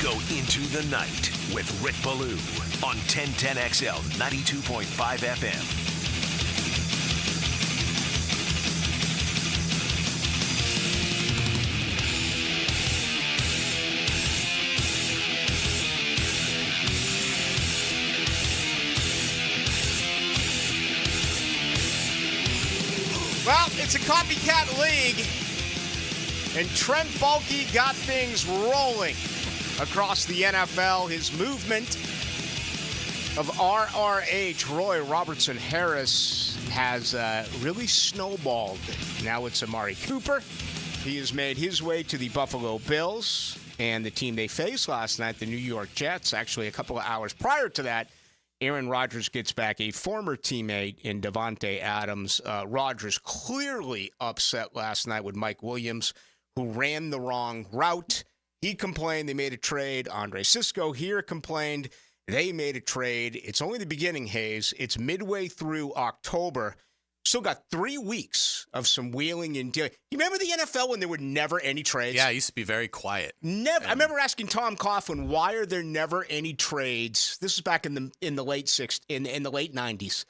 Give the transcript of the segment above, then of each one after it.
Go into the night with Rick Ballou on 1010XL 92.5 FM. Well, it's a copycat league, and Trent Baalke got things rolling across the NFL. His movement of RRH, Roy Robertson Harris, has really snowballed. Now it's Amari Cooper. He has made his way to the Buffalo Bills, and the team they faced last night, the New York Jets. Actually, a couple of hours prior to that, Aaron Rodgers gets back a former teammate in Davante Adams. Rodgers clearly upset last night with Mike Williams, who ran the wrong route. He complained they made a trade. Andre Sisco here complained they made a trade. It's only the beginning, Hayes. It's midway through October. Still got 3 weeks of some wheeling and dealing. You remember the NFL when there were never any trades? Yeah, it used to be very quiet. Never. I remember asking Tom Coughlin, why are there never any trades? This was back in the late late 90s.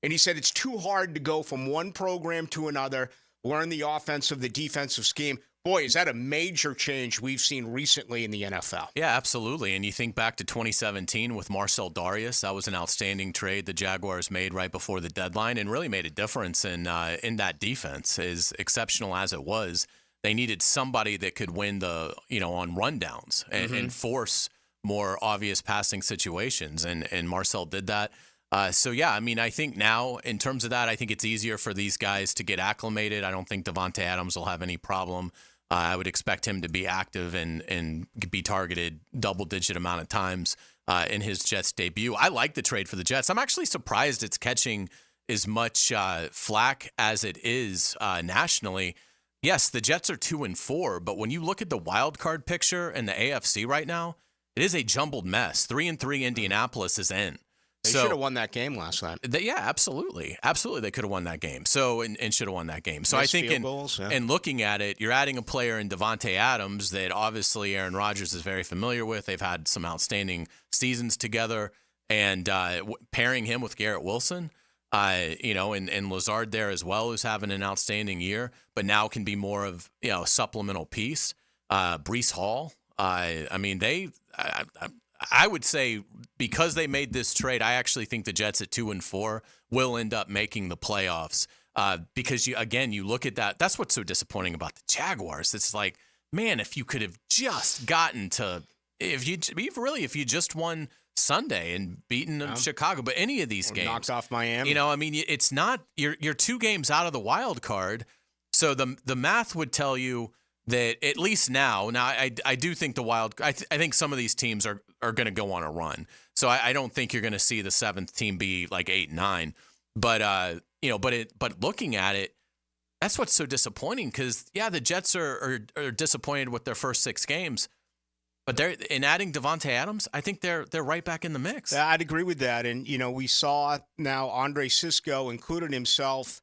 And he said it's too hard to go from one program to another, learn the offensive, the defensive scheme. Boy, is that a major change we've seen recently in the NFL. Yeah, absolutely. And you think back to 2017 with Marcel Darius, that was an outstanding trade the Jaguars made right before the deadline and really made a difference in that defense. As exceptional as it was, they needed somebody that could win on rundowns and force more obvious passing situations. And Marcel did that. I think now in terms of that, I think it's easier for these guys to get acclimated. I don't think Davante Adams will have any problem. I would expect him to be active and be targeted double-digit amount of times in his Jets debut. I like the trade for the Jets. I'm actually surprised it's catching as much flack as it is nationally. Yes, the Jets are 2-4, but when you look at the wild card picture in the AFC right now, it is a jumbled mess. 3-3 Indianapolis is in. They should have won that game last night. Yeah, absolutely. Absolutely, they could have won that game. And should have won that game. So I think in looking at it, you're adding a player in Davante Adams that obviously Aaron Rodgers is very familiar with. They've had some outstanding seasons together. And pairing him with Garrett Wilson, and Lazard there as well, who's having an outstanding year, but now can be more of a supplemental piece. Breece Hall, I would say because they made this trade, I actually think the Jets at 2-4 will end up making the playoffs. Because you look at that. That's what's so disappointing about the Jaguars. It's like, man, if you could have just gotten to, if you just won Sunday and beaten Chicago, but any of these games, knocked off Miami. It's not. You're 2 games out of the wild card, so the math would tell you that at least now I do think I think some of these teams are going to go on a run. So I don't think you're going to see the 7th team be like 8-9. But but looking at it, that's what's so disappointing because the Jets are disappointed with their first 6 games. But in adding Davante Adams, I think they're right back in the mix. I'd agree with that. And we saw now Andre Sisco included himself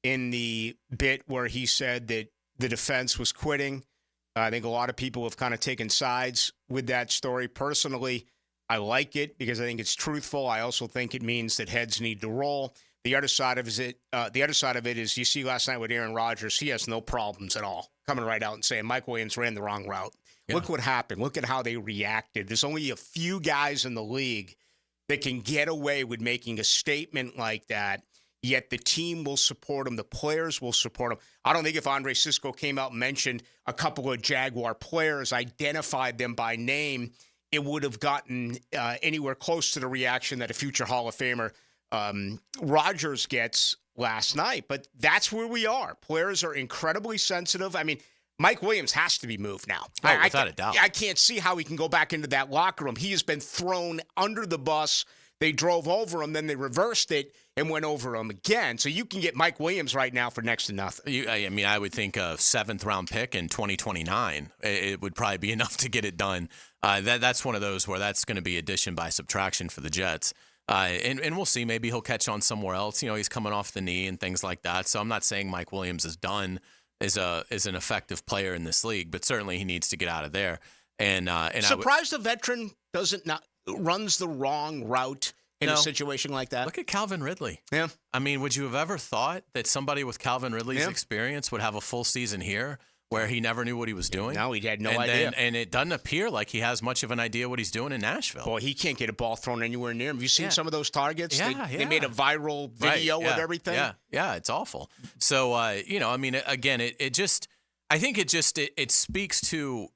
in the bit where he said that the defense was quitting. I think a lot of people have kind of taken sides with that story. Personally, I like it because I think it's truthful. I also think it means that heads need to roll. The other side of it is you see last night with Aaron Rodgers, he has no problems at all coming right out and saying Mike Williams ran the wrong route. Yeah. Look what happened. Look at how they reacted. There's only a few guys in the league that can get away with making a statement like that. Yet the team will support him. The players will support him. I don't think if Andre Sisco came out and mentioned a couple of Jaguar players, identified them by name, it would have gotten anywhere close to the reaction that a future Hall of Famer Rodgers gets last night. But that's where we are. Players are incredibly sensitive. I mean, Mike Williams has to be moved now. Without a doubt. I can't see how he can go back into that locker room. He has been thrown under the bus. They drove over him, then they reversed it and went over him again. So you can get Mike Williams right now for next to nothing. I would think a 7th-round pick in 2029. It would probably be enough to get it done. That's one of those where that's going to be addition by subtraction for the Jets. And we'll see. Maybe he'll catch on somewhere else. He's coming off the knee and things like that. So I'm not saying Mike Williams is done as an effective player in this league, but certainly he needs to get out of there. And surprised the veteran runs the wrong route in a situation like that. Look at Calvin Ridley. Yeah. I mean, would you have ever thought that somebody with Calvin Ridley's experience would have a full season here where he never knew what he was doing? No, he had no idea. And it doesn't appear like he has much of an idea what he's doing in Nashville. Boy, he can't get a ball thrown anywhere near him. Have you seen some of those targets? Yeah, they made a viral video of everything. Yeah, it's awful. So, I mean, again, I think it speaks to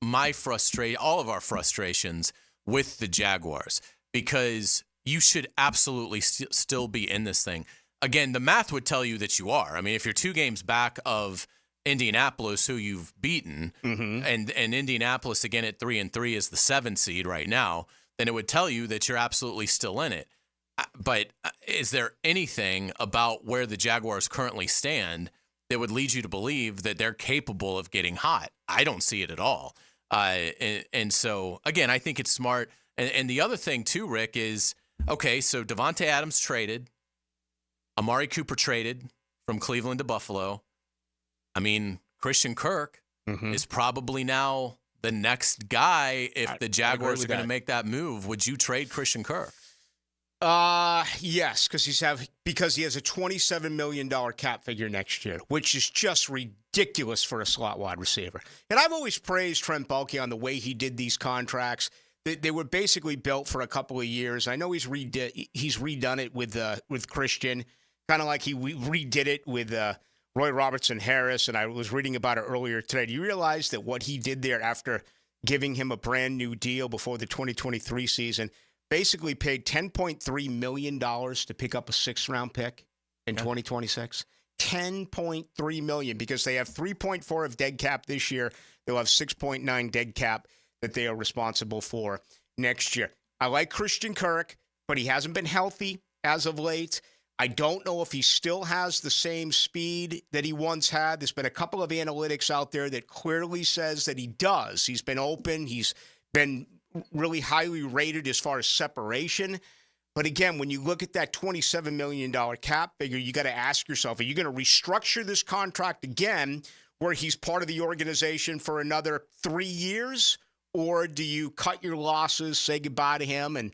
all of our frustrations with the Jaguars, because you should absolutely still be in this thing. Again, the math would tell you that you are. I mean, if you're 2 games back of Indianapolis, who you've beaten, and Indianapolis again at 3-3 is the 7 seed right now, then it would tell you that you're absolutely still in it. But is there anything about where the Jaguars currently stand that would lead you to believe that they're capable of getting hot? I don't see it at all. And so, again, I think it's smart. And the other thing, too, Rick, is, okay, so Devontae Adams traded. Amari Cooper traded from Cleveland to Buffalo. I mean, Christian Kirk is probably now the next guy if the Jaguars are going to make that move. Would you trade Christian Kirk? Yes, because he has a $27 million cap figure next year, which is just ridiculous for a slot wide receiver. And I've always praised Trent Baalke on the way he did these contracts. They were basically built for a couple of years. I know he's redone it with Christian, kind of like he redid it with Roy Robertson Harris, and I was reading about it earlier today. Do you realize that what he did there after giving him a brand new deal before the 2023 season, basically paid $10.3 million to pick up a 6th-round pick in 2026? $10.3 million, because they have 3.4 of dead cap this year. They'll have 6.9 dead cap that they are responsible for next year. I like Christian Kirk, but he hasn't been healthy as of late. I don't know if he still has the same speed that he once had. There's been a couple of analytics out there that clearly says that he does. He's been open. He's been really highly rated as far as separation. But again, when you look at that $27 million cap figure, you got to ask yourself, are you going to restructure this contract again where he's part of the organization for another 3 years? Or do you cut your losses, say goodbye to him, and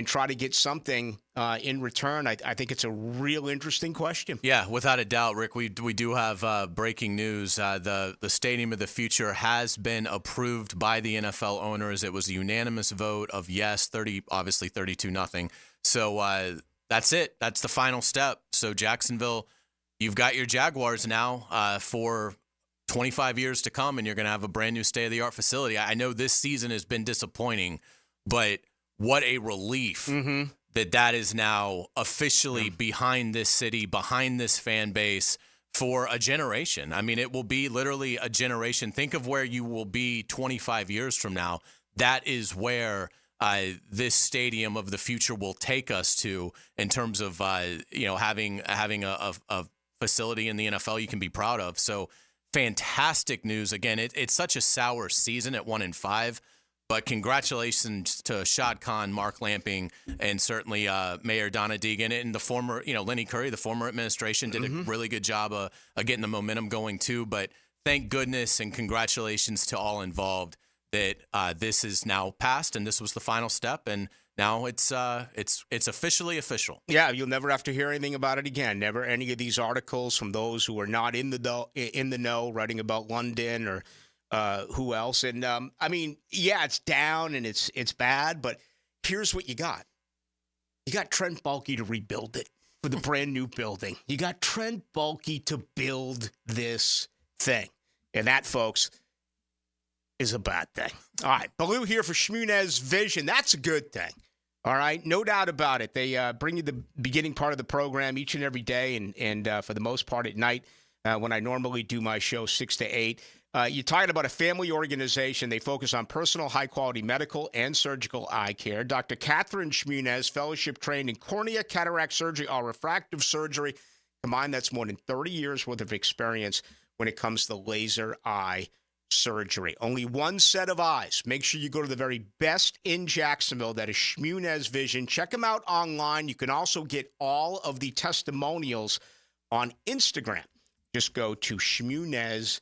try to get something in return? I think it's a real interesting question. Yeah, without a doubt, Rick. We do have breaking news. The Stadium of the Future has been approved by the NFL owners. It was a unanimous vote of yes, obviously 32-0. So that's it. That's the final step. So Jacksonville, you've got your Jaguars now for 25 years to come, and you're going to have a brand new state-of-the-art facility. I know this season has been disappointing, but what a relief that is now officially behind this city, behind this fan base for a generation. I mean, it will be literally a generation. Think of where you will be 25 years from now. That is where this Stadium of the Future will take us to in terms of having a facility in the NFL you can be proud of. So fantastic news. Again, it's such a sour season at 1-5. But congratulations to Shad Khan, Mark Lamping, and certainly Mayor Donna Deegan and the former, Lenny Curry, the former administration did a really good job of getting the momentum going too. But thank goodness and congratulations to all involved that this is now passed and this was the final step. And now it's officially official. Yeah, you'll never have to hear anything about it again. Never any of these articles from those who are not in the know, writing about London or who else. And I mean, yeah, it's down and it's bad, but here's what you got. You got Trent Baalke to rebuild it for the brand new building. You got Trent Baalke to build this thing. And that, folks, is a bad thing. All right, Ballou here for Shmunez Vision. That's a good thing. All right, no doubt about it. They bring you the beginning part of the program each and every day, and for the most part at night when I normally do my show 6 to 8. You're talking about a family organization. They focus on personal, high-quality medical and surgical eye care. Dr. Catherine Shmunez, fellowship-trained in cornea, cataract surgery, or refractive surgery. Combined, that's more than 30 years' worth of experience when it comes to laser eye surgery. Only one set of eyes. Make sure you go to the very best in Jacksonville. That is Shmunez Vision. Check them out online. You can also get all of the testimonials on Instagram. Just go to Shmunez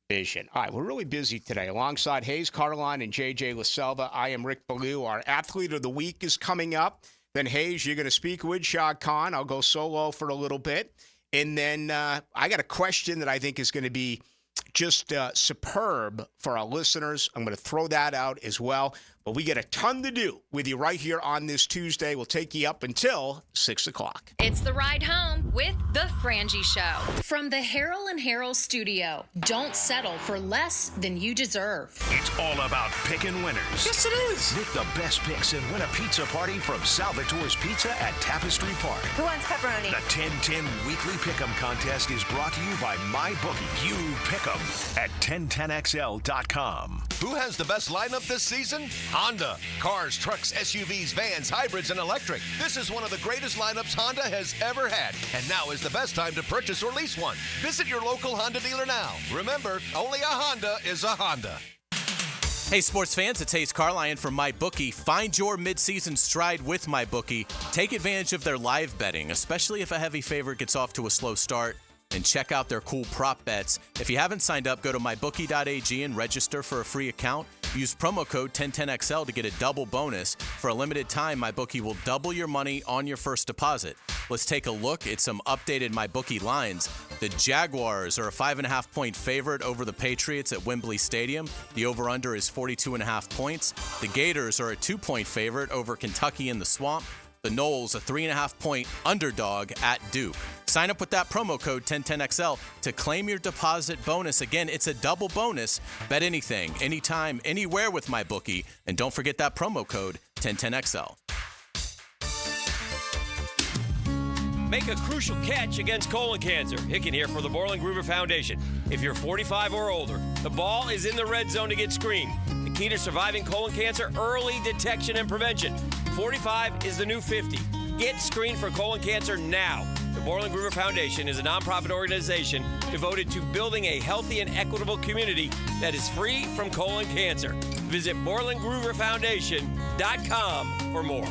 vision. All right, we're really busy today. Alongside Hayes Carline and JJ LaSelva, I am Rick Ballou. Our Athlete of the Week is coming up. Then, Hayes, you're going to speak with Shad Khan. I'll go solo for a little bit. And then I got a question that I think is going to be just superb for our listeners. I'm going to throw that out as well. But we get a ton to do with you right here on this Tuesday. We'll take you up until 6 o'clock. It's the ride home with The Frangie Show. From the Harrell and Harrell studio, don't settle for less than you deserve. It's all about picking winners. Yes, it is. Make the best picks and win a pizza party from Salvatore's Pizza at Tapestry Park. Who wants pepperoni? The 10-10 Weekly Pick'em Contest is brought to you by MyBookie. You pick 'em at 1010XL.com. Who has the best lineup this season? Honda. Cars, trucks, SUVs, vans, hybrids, and electric. This is one of the greatest lineups Honda has ever had. And now is the best time to purchase or lease one. Visit your local Honda dealer now. Remember, only a Honda is a Honda. Hey, sports fans, it's Hayes Carline from MyBookie. Find your midseason stride with MyBookie. Take advantage of their live betting, especially if a heavy favorite gets off to a slow start. And check out their cool prop bets. If you haven't signed up, go to mybookie.ag and register for a free account. Use promo code 1010XL to get a double bonus. For a limited time, MyBookie will double your money on your first deposit. Let's take a look at some updated MyBookie lines. The Jaguars are a 5.5-point favorite over the Patriots at Wembley Stadium. The over-under is 42.5 points. The Gators are a 2-point favorite over Kentucky in the Swamp. The Noles, a 3.5-point underdog at Duke. Sign up with that promo code 1010XL to claim your deposit bonus. Again, it's a double bonus. Bet anything, anytime, anywhere with MyBookie. And don't forget that promo code 1010XL. Make a crucial catch against colon cancer. Hicken here for the Borland Groover Foundation. If you're 45 or older, the ball is in the red zone to get screened. The key to surviving colon cancer, early detection and prevention. 45 is the new 50. Get screened for colon cancer now. The Borland Groover Foundation is a nonprofit organization devoted to building a healthy and equitable community that is free from colon cancer. Visit BorlandGrooverFoundation.com for more.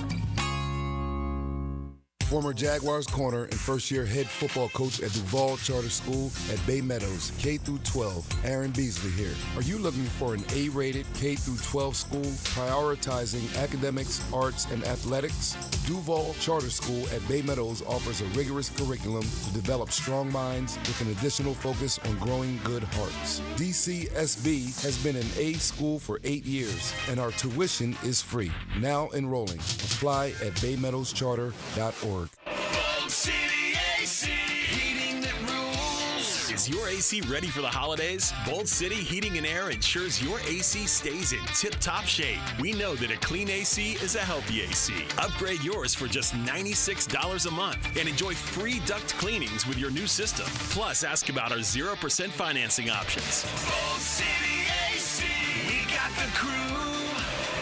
Former Jaguars corner and first-year head football coach at Duval Charter School at Bay Meadows, K-12, Aaron Beasley here. Are you looking for an A-rated K-12 school prioritizing academics, arts, and athletics? Duval Charter School at Bay Meadows offers a rigorous curriculum to develop strong minds with an additional focus on growing good hearts. DCSB has been an A school for 8 years, and our tuition is free. Now enrolling. Apply at baymeadowscharter.org. Bold City AC, heating that rules. Is your AC ready for the holidays? Bold City Heating and Air ensures your AC stays in tip-top shape. We know that a clean AC is a healthy AC. Upgrade yours for just $96 a month and enjoy free duct cleanings with your new system. Plus, ask about our 0% financing options. Bold City AC, we got the crew.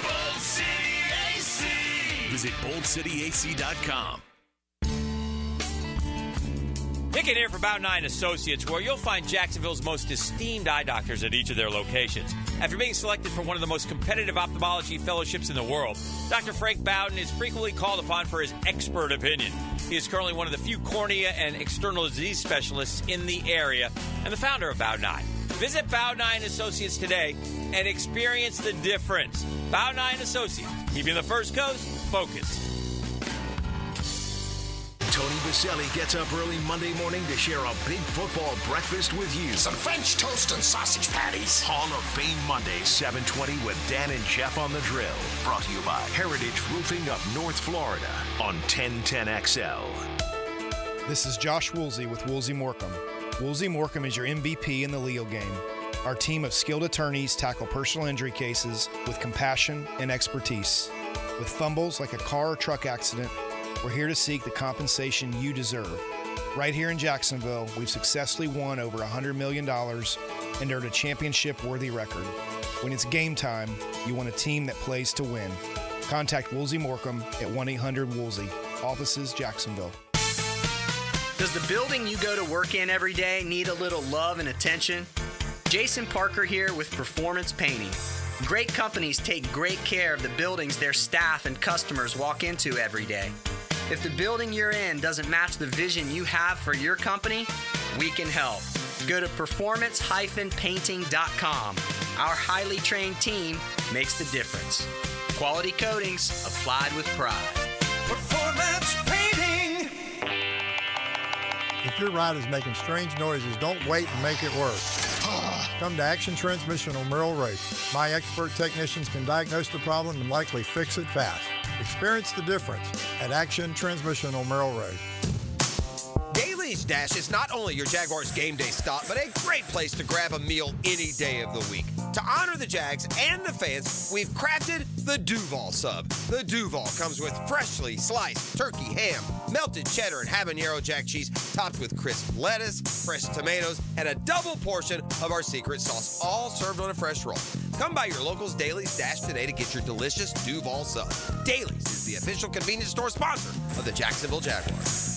Bold City AC. Visit boldcityac.com. Hicken here for Bout 9 Associates, where you'll find Jacksonville's most esteemed eye doctors at each of their locations. After being selected for one of the most competitive ophthalmology fellowships in the world, Dr. Frank Bowden is frequently called upon for his expert opinion. He is currently one of the few cornea and external disease specialists in the area and the founder of Bout 9. Visit Bout 9 Associates today and experience the difference. Bout 9 Associates, keeping the First Coast focused. Tony Baselli gets up early Monday morning to share a big football breakfast with you. Some French toast and sausage patties. Hall of Fame Monday, 7:20 with Dan and Jeff on the Drill. Brought to you by Heritage Roofing of North Florida on 1010XL. This is Josh Woolsey with Woolsey Morecambe. Woolsey Morecambe is your MVP in the legal game. Our team of skilled attorneys tackle personal injury cases with compassion and expertise. With fumbles like a car or truck accident, we're here to seek the compensation you deserve. Right here in Jacksonville, we've successfully won over $100 million and earned a championship-worthy record. When it's game time, you want a team that plays to win. Contact Woolsey Morecambe at 1-800-WOOLSEY. Offices, Jacksonville. Does the building you go to work in every day need a little love and attention? Jason Parker here with Performance Painting. Great companies take great care of the buildings their staff and customers walk into every day. If the building you're in doesn't match the vision you have for your company, we can help. Go to performance-painting.com. Our highly trained team makes the difference. Quality coatings applied with pride. Performance Painting. If your ride is making strange noises, don't wait and make it worse. Come to Action Transmission on Merrill Road. My expert technicians can diagnose the problem and likely fix it fast. Experience the difference at Action Transmission on Merrill Road. Daly's Dash is not only your Jaguars game day stop, but a great place to grab a meal any day of the week. To honor the Jags and the fans, we've crafted the Duval Sub. The Duval comes with freshly sliced turkey ham, melted cheddar and habanero jack cheese, topped with crisp lettuce, fresh tomatoes, and a double portion of our secret sauce, all served on a fresh roll. Come by your local's Daly's Dash today to get your delicious Duval Sub. Daly's is the official convenience store sponsor of the Jacksonville Jaguars.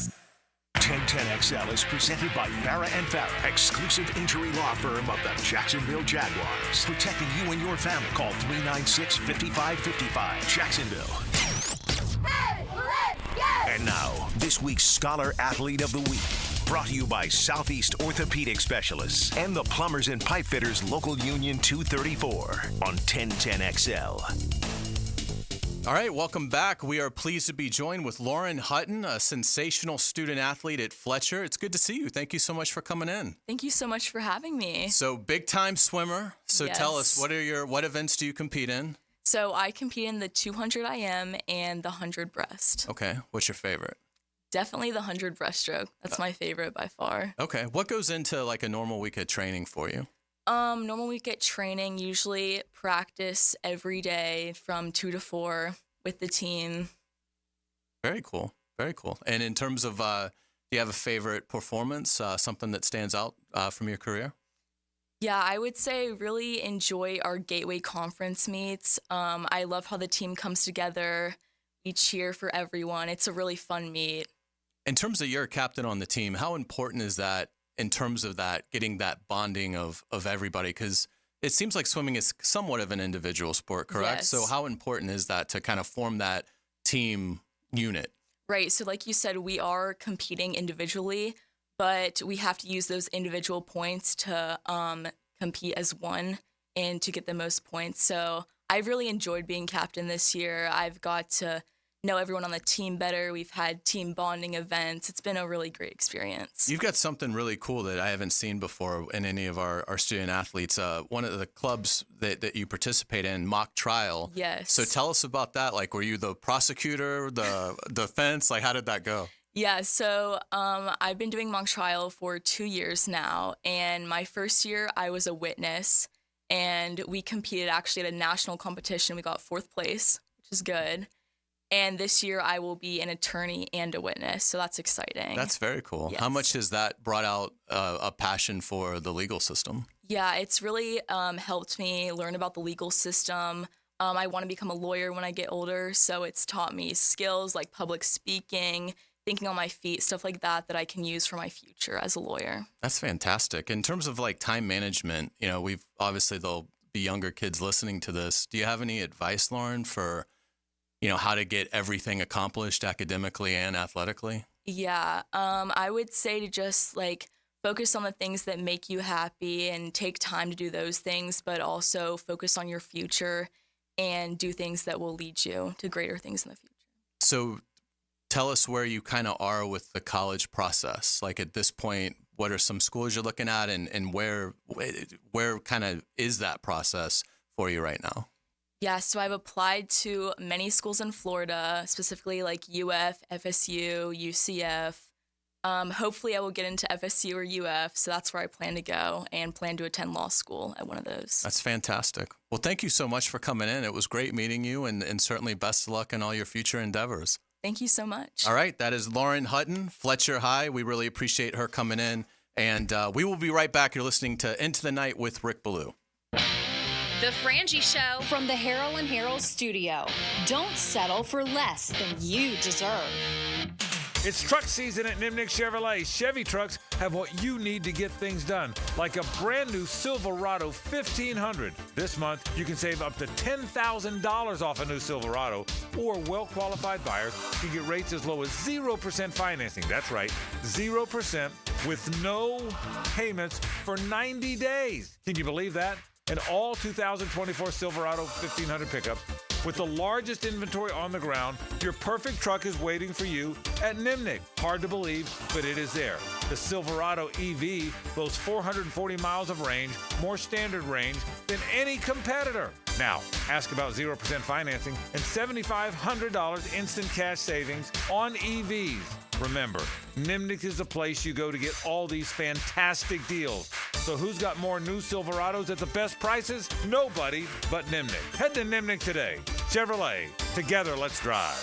1010XL is presented by Farah & Farah, exclusive injury law firm of the Jacksonville Jaguars. Protecting you and your family. Call 396-5555. Jacksonville. Hey, let's go! And now, this week's Scholar Athlete of the Week. Brought to you by Southeast Orthopedic Specialists and the Plumbers and Pipe Fitters Local Union 234 on 1010XL. All right, welcome back. We are pleased to be joined with Lauren Hutton, a sensational student athlete at Fletcher. It's good to see you. Thank you so much for coming in. Thank you so much for having me. So, big-time swimmer. So Yes. Tell us, what events do you compete in? So I compete in the 200 IM and the 100 breast. Okay, what's your favorite? Definitely the 100 breaststroke. That's my favorite by far. Okay, what goes into like a normal week of training for you? Normal week at training, usually practice every day from 2 to 4 with the team. Very cool. Very cool. And in terms of, do you have a favorite performance, something that stands out from your career? Yeah, I would say really enjoy our Gateway Conference meets. I love how the team comes together. We cheer for everyone. It's a really fun meet. In terms of you're a captain on the team, how important is that in terms of that, getting that bonding of everybody? Because it seems like swimming is somewhat of an individual sport, correct? Yes. So how important is that to kind of form that team unit? Right. So like you said, we are competing individually, but we have to use those individual points to compete as one and to get the most points. So I've really enjoyed being captain this year. I've got to know everyone on the team better. We've had team bonding events. It's been a really great experience. You've got something really cool that I haven't seen before in any of our student athletes. One of the clubs that you participate in, mock trial. Yes. So tell us about that. Like, were you the prosecutor, the defense? Like, how did that go? Yeah, so I've been doing mock trial for 2 years now, and my first year I was a witness, and we competed actually at a national competition. We got 4th place, which is good. And this year I will be an attorney and a witness, so that's exciting. That's very cool. Yes. How much has that brought out a passion for the legal system? Yeah, it's really helped me learn about the legal system. I want to become a lawyer when I get older, so it's taught me skills like public speaking, thinking on my feet, stuff like that I can use for my future as a lawyer. That's fantastic. In terms of like time management, you know, there'll be younger kids listening to this. Do you have any advice, Lauren, for how to get everything accomplished academically and athletically? Yeah, I would say to just like focus on the things that make you happy and take time to do those things, but also focus on your future and do things that will lead you to greater things in the future. So tell us where you kind of are with the college process. Like at this point, what are some schools you're looking at and where kind of is that process for you right now? Yeah, so I've applied to many schools in Florida, specifically like UF, FSU, UCF. Hopefully I will get into FSU or UF, so that's where I plan to go and plan to attend law school at one of those. That's fantastic. Well, thank you so much for coming in. It was great meeting you, and certainly best of luck in all your future endeavors. Thank you so much. All right, that is Lauren Hutton, Fletcher High. We really appreciate her coming in, and we will be right back. You're listening to Into the Night with Rick Ballou. The Frangie Show from the Harold and Harold studio. Don't settle for less than you deserve. It's truck season at Nimnik Chevrolet. Chevy trucks have what you need to get things done, like a brand new Silverado 1500. This month, you can save up to $10,000 off a new Silverado, or well-qualified buyers can get rates as low as 0% financing. That's right, 0% with no payments for 90 days. Can you believe that? An all 2024 Silverado 1500 pickup with the largest inventory on the ground. Your perfect truck is waiting for you at Nimnik. Hard to believe, but it is there. The Silverado EV boasts 440 miles of range, more standard range than any competitor. Now, ask about 0% financing and $7,500 instant cash savings on EVs. Remember, Nimnik is the place you go to get all these fantastic deals. So who's got more new Silverados at the best prices? Nobody but Nimnik. Head to Nimnik today. Chevrolet. Together, let's drive.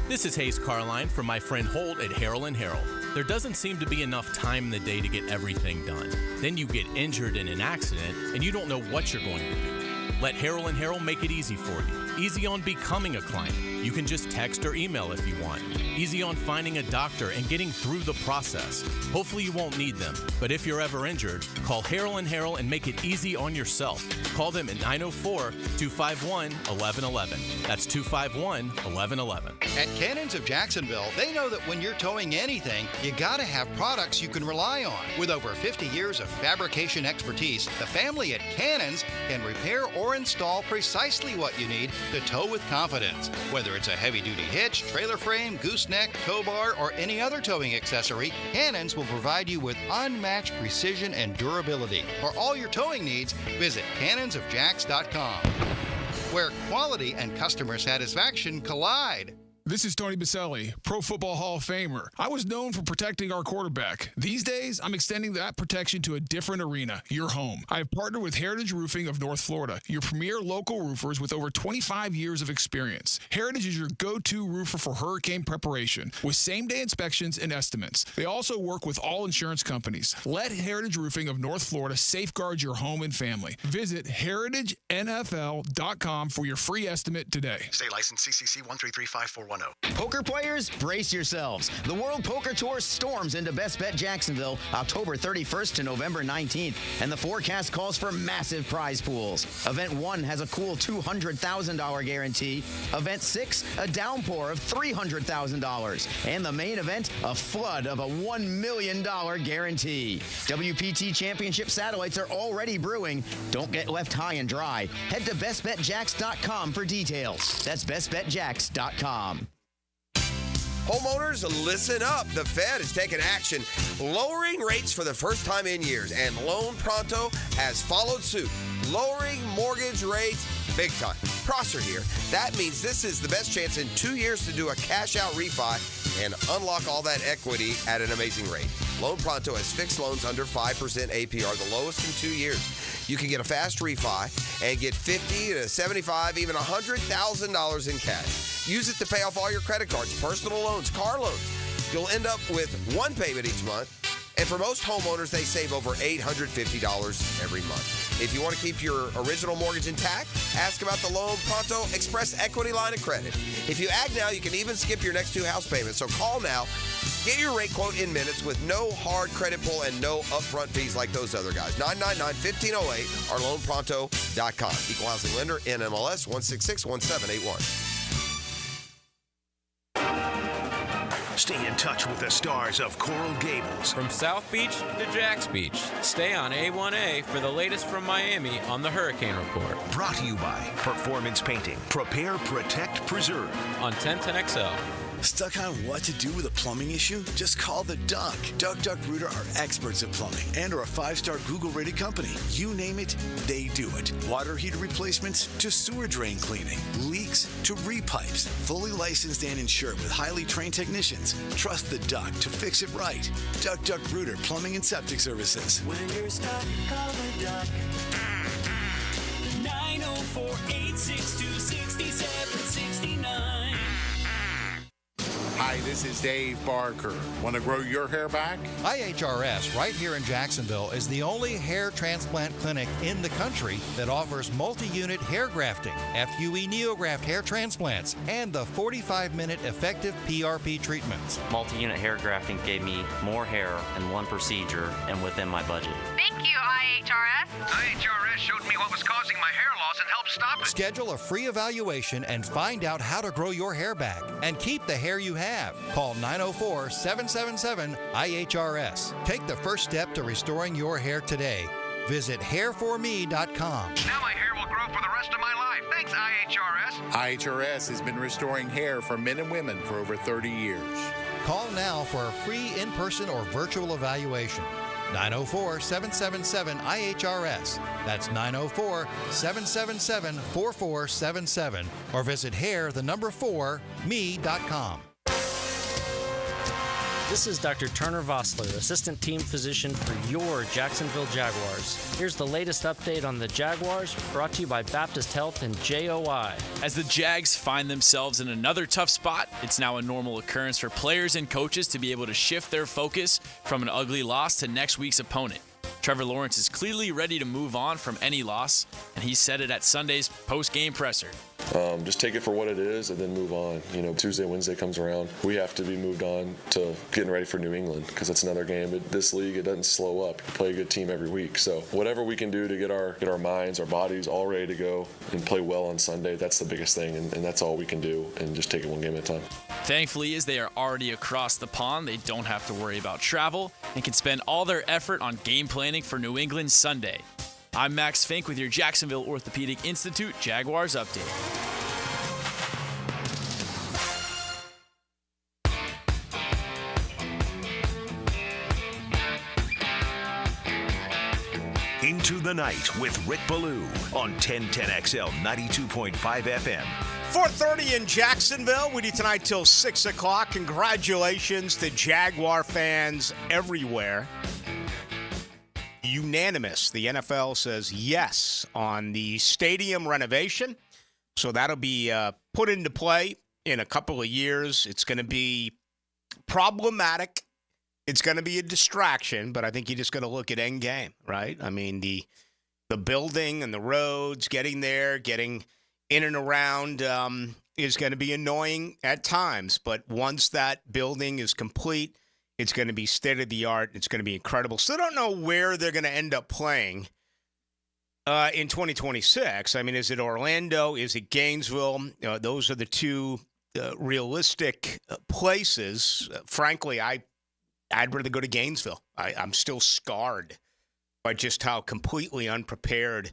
This is Hayes Carline from my friend Holt at Harrell & Harrell. There doesn't seem to be enough time in the day to get everything done. Then you get injured in an accident and you don't know what you're going to do. Let Harrell & Harrell make it easy for you. Easy on becoming a client. You can just text or email if you want. Easy on finding a doctor and getting through the process. Hopefully you won't need them, but if you're ever injured, call Harrell & Harrell and make it easy on yourself. Call them at 904-251-1111. That's 251-1111. At Cannons of Jacksonville, they know that when you're towing anything, you gotta have products you can rely on. With over 50 years of fabrication expertise, the family at Cannons can repair or install precisely what you need to tow with confidence. Whether it's a heavy-duty hitch, trailer frame, gooseneck, tow bar, or any other towing accessory, Cannons will provide you with unmatched precision and durability. For all your towing needs, visit cannonsofjacks.com, where quality and customer satisfaction collide. This is Tony Baselli, Pro Football Hall of Famer. I was known for protecting our quarterback. These days, I'm extending that protection to a different arena, your home. I have partnered with Heritage Roofing of North Florida, your premier local roofers with over 25 years of experience. Heritage is your go-to roofer for hurricane preparation, with same-day inspections and estimates. They also work with all insurance companies. Let Heritage Roofing of North Florida safeguard your home and family. Visit heritagenfl.com for your free estimate today. State license CCC 1335410. Poker players, brace yourselves. The World Poker Tour storms into Best Bet Jacksonville October 31st to November 19th, and the forecast calls for massive prize pools. Event 1 has a cool $200,000 guarantee. Event 6, a downpour of $300,000. And the main event, a flood of a $1 million guarantee. WPT Championship satellites are already brewing. Don't get left high and dry. Head to bestbetjacks.com for details. That's bestbetjacks.com. Homeowners, listen up. The Fed is taking action, lowering rates for the first time in years, and Loan Pronto has followed suit, lowering mortgage rates big time. Prosser here. That means this is the best chance in 2 years to do a cash-out refi and unlock all that equity at an amazing rate. Loan Pronto has fixed loans under 5% APR, the lowest in 2 years. You can get a fast refi and get $50,000 to $75,000, even $100,000 in cash. Use it to pay off all your credit cards, personal loans, car loans. You'll end up with one payment each month. And for most homeowners, they save over $850 every month. If you want to keep your original mortgage intact, ask about the Loan Pronto Express Equity Line of Credit. If you act now, you can even skip your next 2 house payments. So call now. Get your rate quote in minutes with no hard credit pull and no upfront fees like those other guys. 999-1508 or loanpronto.com. Equal housing lender, NMLS 1661781. Stay in touch with the stars of Coral Gables. From South Beach to Jacks Beach, stay on A1A for the latest from Miami on the Hurricane Report. Brought to you by Performance Painting. Prepare, protect, preserve. On 1010XL. Stuck on what to do with a plumbing issue? Just call the Duck. Duck Rooter are experts at plumbing and are a 5-star Google-rated company. You name it, they do it. Water heater replacements to sewer drain cleaning, leaks to repipes. Fully licensed and insured with highly trained technicians. Trust the Duck to fix it right. Duck Rooter Plumbing and Septic Services. When you're stuck, call the Duck. 904-862-6769. Hi, this is Dave Barker. Want to grow your hair back? IHRS, right here in Jacksonville, is the only hair transplant clinic in the country that offers multi-unit hair grafting, FUE neograft hair transplants, and the 45-minute effective PRP treatments. Multi-unit hair grafting gave me more hair in one procedure and within my budget. Thank you, IHRS. IHRS showed me what was causing my hair loss and helped stop it. Schedule a free evaluation and find out how to grow your hair back and keep the hair you have. Call 904-777-IHRS. Take the first step to restoring your hair today. Visit hairforme.com. Now my hair will grow for the rest of my life. Thanks, IHRS. IHRS has been restoring hair for men and women for over 30 years. Call now for a free in-person or virtual evaluation. 904-777-IHRS. That's 904-777-4477. Or visit hair4me.com. This is Dr. Turner Vossler, Assistant Team Physician for your Jacksonville Jaguars. Here's the latest update on the Jaguars, brought to you by Baptist Health and JOI. As the Jags find themselves in another tough spot, it's now a normal occurrence for players and coaches to be able to shift their focus from an ugly loss to next week's opponent. Trevor Lawrence is clearly ready to move on from any loss, and he said it at Sunday's post-game presser. Just take it for what it is and then move on. Tuesday, Wednesday comes around. We have to be moved on to getting ready for New England because it's another game. This league, it doesn't slow up. You play a good team every week. So whatever we can do to get our minds, our bodies all ready to go and play well on Sunday, that's the biggest thing, and that's all we can do, and just take it one game at a time. Thankfully, as they are already across the pond, they don't have to worry about travel and can spend all their effort on game planning for New England Sunday. I'm Max Fink with your Jacksonville Orthopedic Institute Jaguars update. Into the Night with Rick Ballou on 1010XL 92.5 FM. 4:30 in Jacksonville. We do tonight till 6 o'clock. Congratulations to Jaguar fans everywhere. Unanimous. The NFL says yes on the stadium renovation. So that'll be put into play in a couple of years. It's going to be problematic. It's going to be a distraction, but I think you're just going to look at end game, right? I mean, the building and the roads, getting there, getting in and around is going to be annoying at times. But once that building is complete, it's going to be state-of-the-art. It's going to be incredible. Still don't know where they're going to end up playing in 2026. I mean, is it Orlando? Is it Gainesville? Those are the two realistic places. Frankly, I'd rather go to Gainesville. I'm still scarred by just how completely unprepared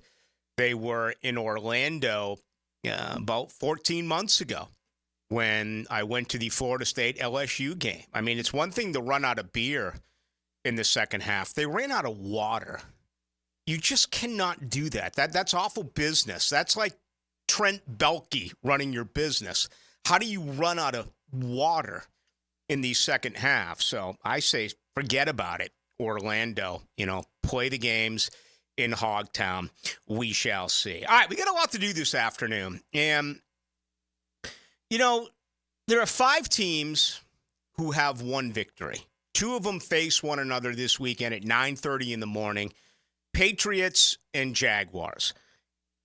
they were in Orlando about 14 months ago when I went to the Florida State LSU game. I mean, it's one thing to run out of beer in the second half. They ran out of water. You just cannot do that. That's awful business. That's like Trent Baalke running your business. How do you run out of water in the second half? So I say forget about it, Orlando. Play the games in Hogtown. We shall see. All right, we got a lot to do this afternoon. And, there are 5 teams who have one victory. 2 of them face one another this weekend at 9:30 in the morning. Patriots and Jaguars.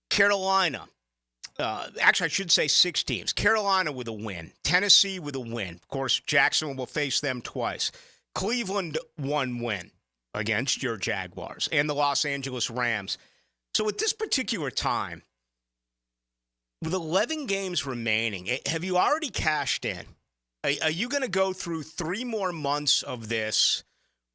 Carolina. Actually, I should say 6 teams. Carolina with a win. Tennessee with a win. Of course, Jacksonville will face them twice. Cleveland, 1 win against your Jaguars. And the Los Angeles Rams. So at this particular time, with 11 games remaining, have you already cashed in? Are you going to go through 3 more months of this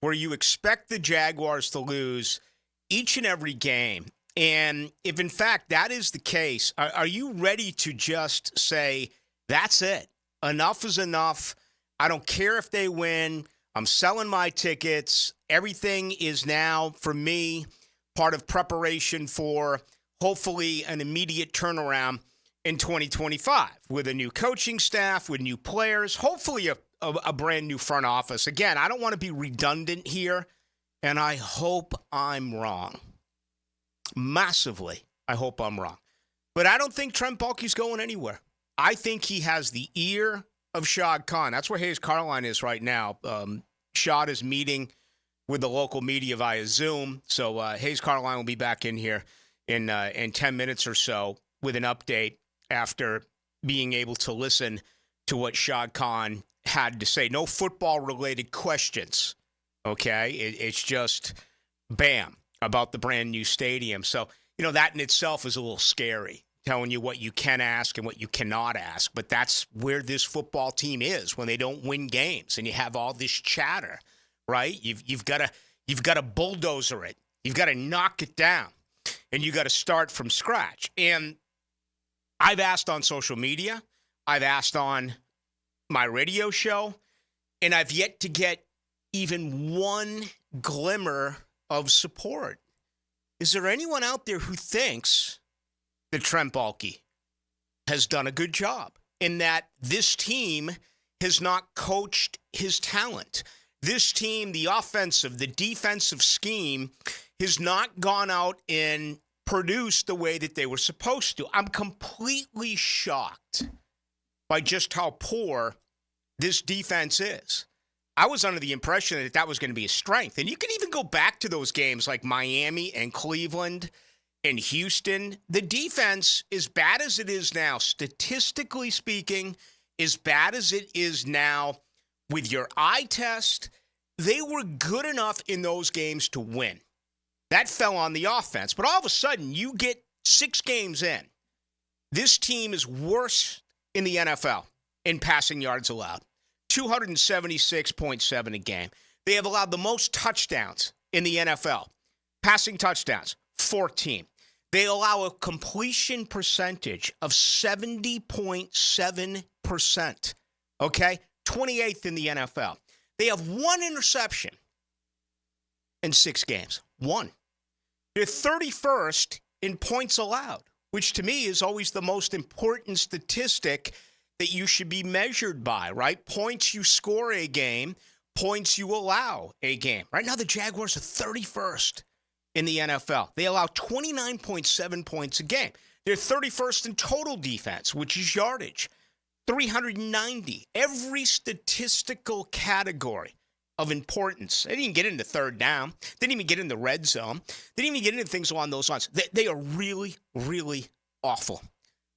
where you expect the Jaguars to lose each and every game? And if, in fact, that is the case, are you ready to just say, that's it? Enough is enough. I don't care if they win. I'm selling my tickets. Everything is now, for me, part of preparation for hopefully an immediate turnaround in 2025 with a new coaching staff, with new players, hopefully a brand new front office. Again, I don't want to be redundant here, and I hope I'm wrong. Massively, I hope I'm wrong. But I don't think Trent Baalke's going anywhere. I think he has the ear of Shad Khan. That's where Hayes Carline is right now. Shad is meeting with the local media via Zoom. So Hayes Carline will be back in here in 10 minutes or so with an update after being able to listen to what Shad Khan had to say. No football-related questions, okay? It's just bam about the brand new stadium. So, that in itself is a little scary telling you what you can ask and what you cannot ask. But that's where this football team is when they don't win games and you have all this chatter, right? You've got to bulldozer it. You've got to knock it down, and you got to start from scratch. And I've asked on social media, I've asked on my radio show, and I've yet to get even one glimmer of support. Is there anyone out there who thinks that Trent Baalke has done a good job and that this team has not coached his talent? This team, the offensive, the defensive scheme, has not gone out and produced the way that they were supposed to. I'm completely shocked by just how poor this defense is. I was under the impression that that was going to be a strength. And you can even go back to those games like Miami and Cleveland and Houston. The defense, as bad as it is now, statistically speaking, as bad as it is now with your eye test, they were good enough in those games to win. That fell on the offense. But all of a sudden, you get 6 games in. This team is worse in the NFL in passing yards allowed. 276.7 a game. They have allowed the most touchdowns in the NFL. Passing touchdowns, 14. They allow a completion percentage of 70.7%. Okay? 28th in the NFL. They have 1 interception in 6 games. 1. They're 31st in points allowed, which to me is always the most important statistic that you should be measured by, right? Points you score a game, points you allow a game. Right now, the Jaguars are 31st in the NFL. They allow 29.7 points a game. They're 31st in total defense, which is yardage. 390. Every statistical category of importance. They didn't even get into third down. They didn't even get in the red zone. They didn't even get into things along those lines. They are really, really awful.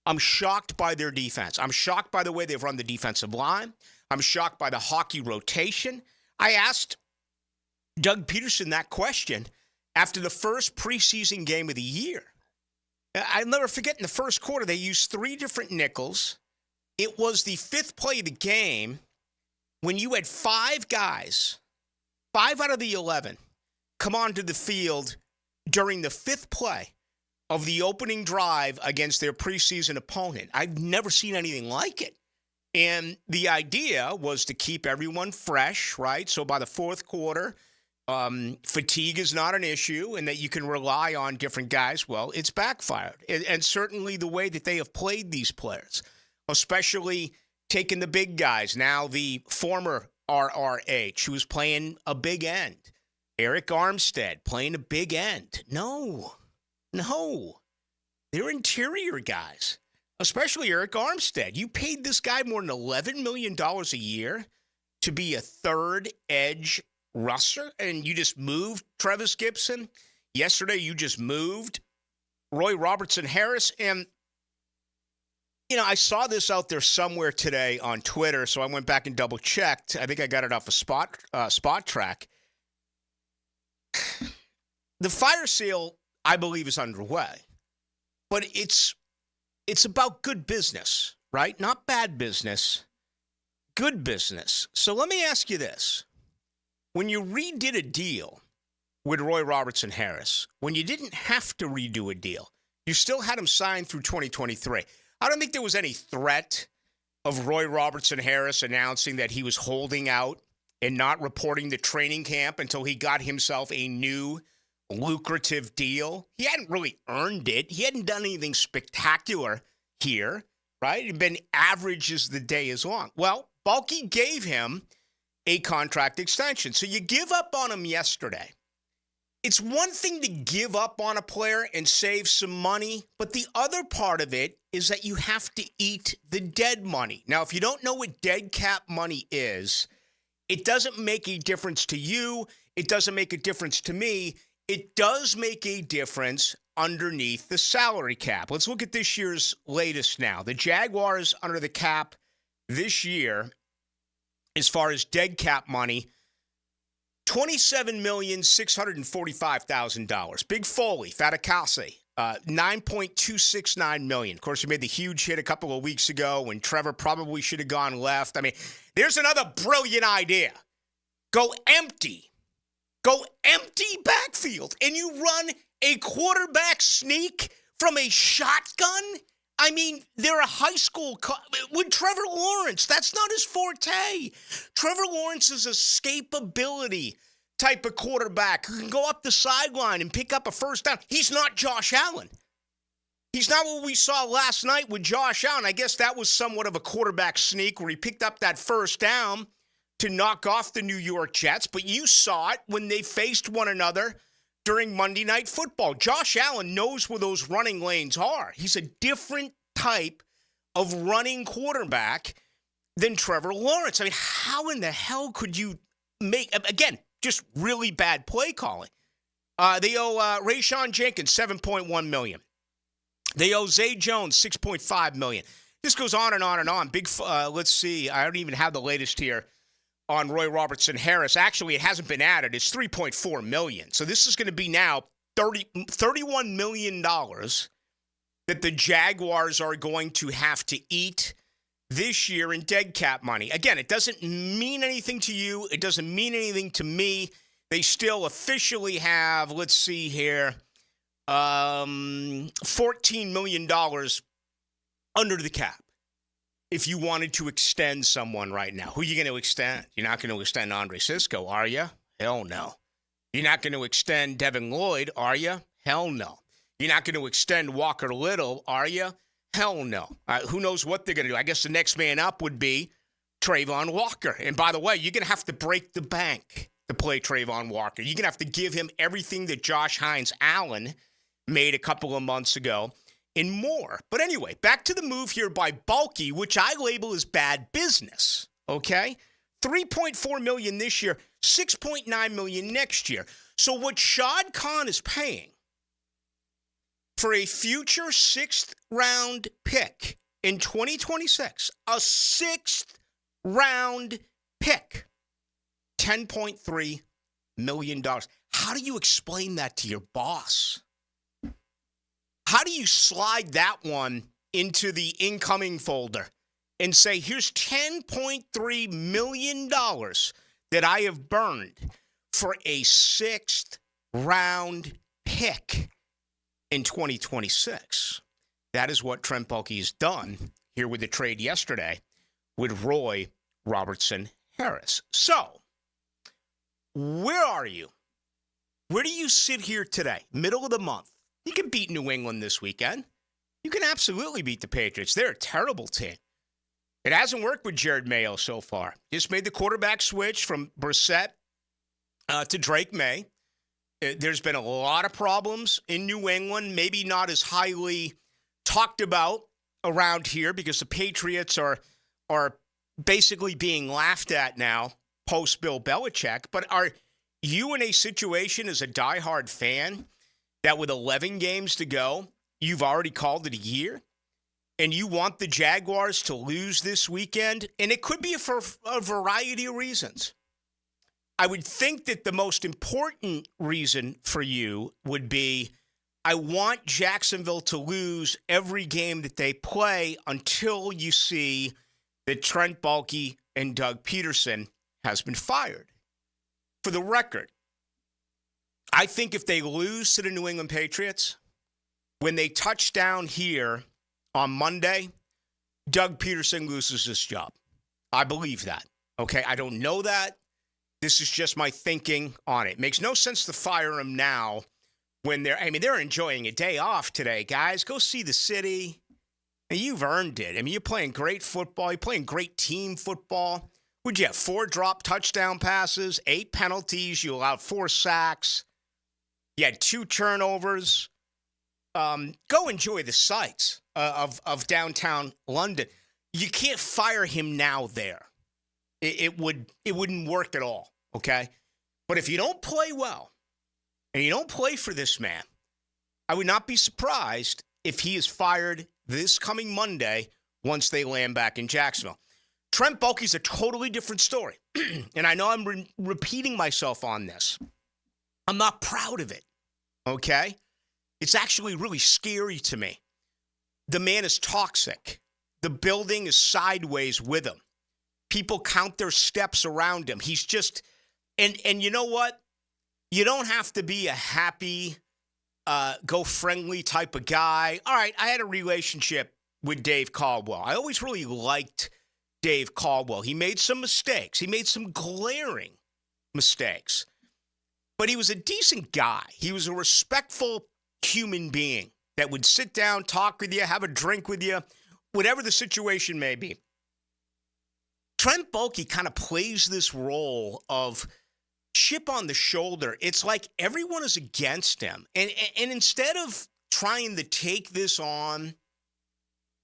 I'm shocked by their defense. I'm shocked by the way they've run the defensive line. I'm shocked by the hockey rotation. I asked Doug Peterson that question after the first preseason game of the year. I'll never forget, in the first quarter, they used 3 different nickels. It was the 5th play of the game when you had 5 guys, 5 out of the 11, come onto the field during the 5th play of the opening drive against their preseason opponent. I've never seen anything like it. And the idea was to keep everyone fresh, right? So by the 4th quarter, fatigue is not an issue and that you can rely on different guys. Well, it's backfired. And certainly the way that they have played these players, especially taking the big guys. Now the former RRH, who was playing a big end. Eric Armstead playing a big end. No. They're interior guys, especially Eric Armstead. You paid this guy more than $11 million a year to be a third edge rusher, and you just moved Travis Gibson. Yesterday, you just moved Roy Robertson Harris. And, you know, I saw this out there somewhere today on Twitter, so I went back and double-checked. I think I got it off a Spot Track. The fire sale, I believe, is underway. But it's about good business, right? Not bad business, good business. So let me ask you this. When you redid a deal with Roy Robertson Harris, when you didn't have to redo a deal, you still had him signed through 2023. I don't think there was any threat of Roy Robertson Harris announcing that he was holding out and not reporting to training camp until he got himself a new lucrative deal. He hadn't really earned it. He hadn't done anything spectacular here, right? It had been average as the day is long. Well, Baalke gave him a contract extension. So you give up on him yesterday. It's one thing to give up on a player and save some money, but the other part of it is that you have to eat the dead money. Now, if you don't know what dead cap money is, it doesn't make a difference to you. It doesn't make a difference to me. It does make a difference underneath the salary cap. Let's look at this year's latest now. The Jaguars under the cap this year, as far as dead cap money, $27,645,000. Big Foley, Fatukasi $9.269 million. Of course, he made the huge hit a couple of weeks ago when Trevor probably should have gone left. I mean, there's another brilliant idea. Go empty backfield, and you run a quarterback sneak from a shotgun? I mean, they're a high school with Trevor Lawrence. That's not his forte. Trevor Lawrence is escapability type of quarterback who can go up the sideline and pick up a first down. He's not Josh Allen. He's not what we saw last night with Josh Allen. I guess that was somewhat of a quarterback sneak where he picked up that first down to knock off the New York Jets, but you saw it when they faced one another during Monday Night Football. Josh Allen knows where those running lanes are. He's a different type of running quarterback than Trevor Lawrence. I mean, how in the hell could you make, again, just really bad play calling. They owe Rayshon Jenkins $7.1 million. They owe Zay Jones $6.5 million. This goes on and on and on. Let's see. I don't even have the latest here on Roy Robertson Harris. Actually, it hasn't been added. It's $3.4 million. So this is going to be now $31 million that the Jaguars are going to have to eat this year in dead cap money. Again, it doesn't mean anything to you. It doesn't mean anything to me. They still officially have, let's see here, $14 million under the cap. If you wanted to extend someone right now, who are you going to extend? You're not going to extend Andre Sisco, are you? Hell no. You're not going to extend Devin Lloyd, are you? Hell no. You're not going to extend Walker Little, are you? Hell no. Who knows what they're going to do? I guess the next man up would be Trayvon Walker. And by the way, you're going to have to break the bank to play Trayvon Walker. You're going to have to give him everything that Josh Hines Allen made a couple of months ago and more. But anyway, back to the move here by Bulky, which I label as bad business, okay? $3.4 million this year, $6.9 million next year. So what Shad Khan is paying for a future sixth-round pick in 2026, a sixth-round pick, $10.3 million. How do you explain that to your boss? How do you slide that one into the incoming folder and say, here's $10.3 million that I have burned for a sixth-round pick in 2026? That is what Trent Baalke has done here with the trade yesterday with Roy Robertson Harris. So, where are you? Where do you sit here today? Middle of the month. You can beat New England this weekend. You can absolutely beat the Patriots. They're a terrible team. It hasn't worked with Jared Mayo so far. Just made the quarterback switch from Brissett to Drake May. There's been a lot of problems in New England, maybe not as highly talked about around here because the Patriots are basically being laughed at now post Bill Belichick. But are you in a situation as a diehard fan that with 11 games to go, you've already called it a year? And you want the Jaguars to lose this weekend? And it could be for a variety of reasons. I would think that the most important reason for you would be, I want Jacksonville to lose every game that they play until you see that Trent Baalke and Doug Peterson has been fired. For the record, I think if they lose to the New England Patriots, when they touch down here on Monday, Doug Peterson loses his job. I believe that. Okay, I don't know that. This is just my thinking on it. Makes no sense to fire him now when they're enjoying a day off today, guys. Go see the city. And you've earned it. I mean, you're playing great football. You're playing great team football. Would you have 4 drop touchdown passes, 8 penalties? You allowed 4 sacks. You had 2 turnovers. Go enjoy the sights of downtown London. You can't fire him now there. It wouldn't work at all, okay? But if you don't play well and you don't play for this man, I would not be surprised if he is fired this coming Monday once they land back in Jacksonville. Trent Baalke's a totally different story. And I know I'm repeating myself on this. I'm not proud of it, okay? It's actually really scary to me. The man is toxic. The building is sideways with him. People count their steps around him. He's just, and you know what? You don't have to be a happy, go friendly type of guy. All right, I had a relationship with Dave Caldwell. I always really liked Dave Caldwell. He made some mistakes. He made some glaring mistakes. But he was a decent guy. He was a respectful human being that would sit down, talk with you, have a drink with you, whatever the situation may be. Trent Baalke kind of plays this role of chip on the shoulder. It's like everyone is against him. And instead of trying to take this on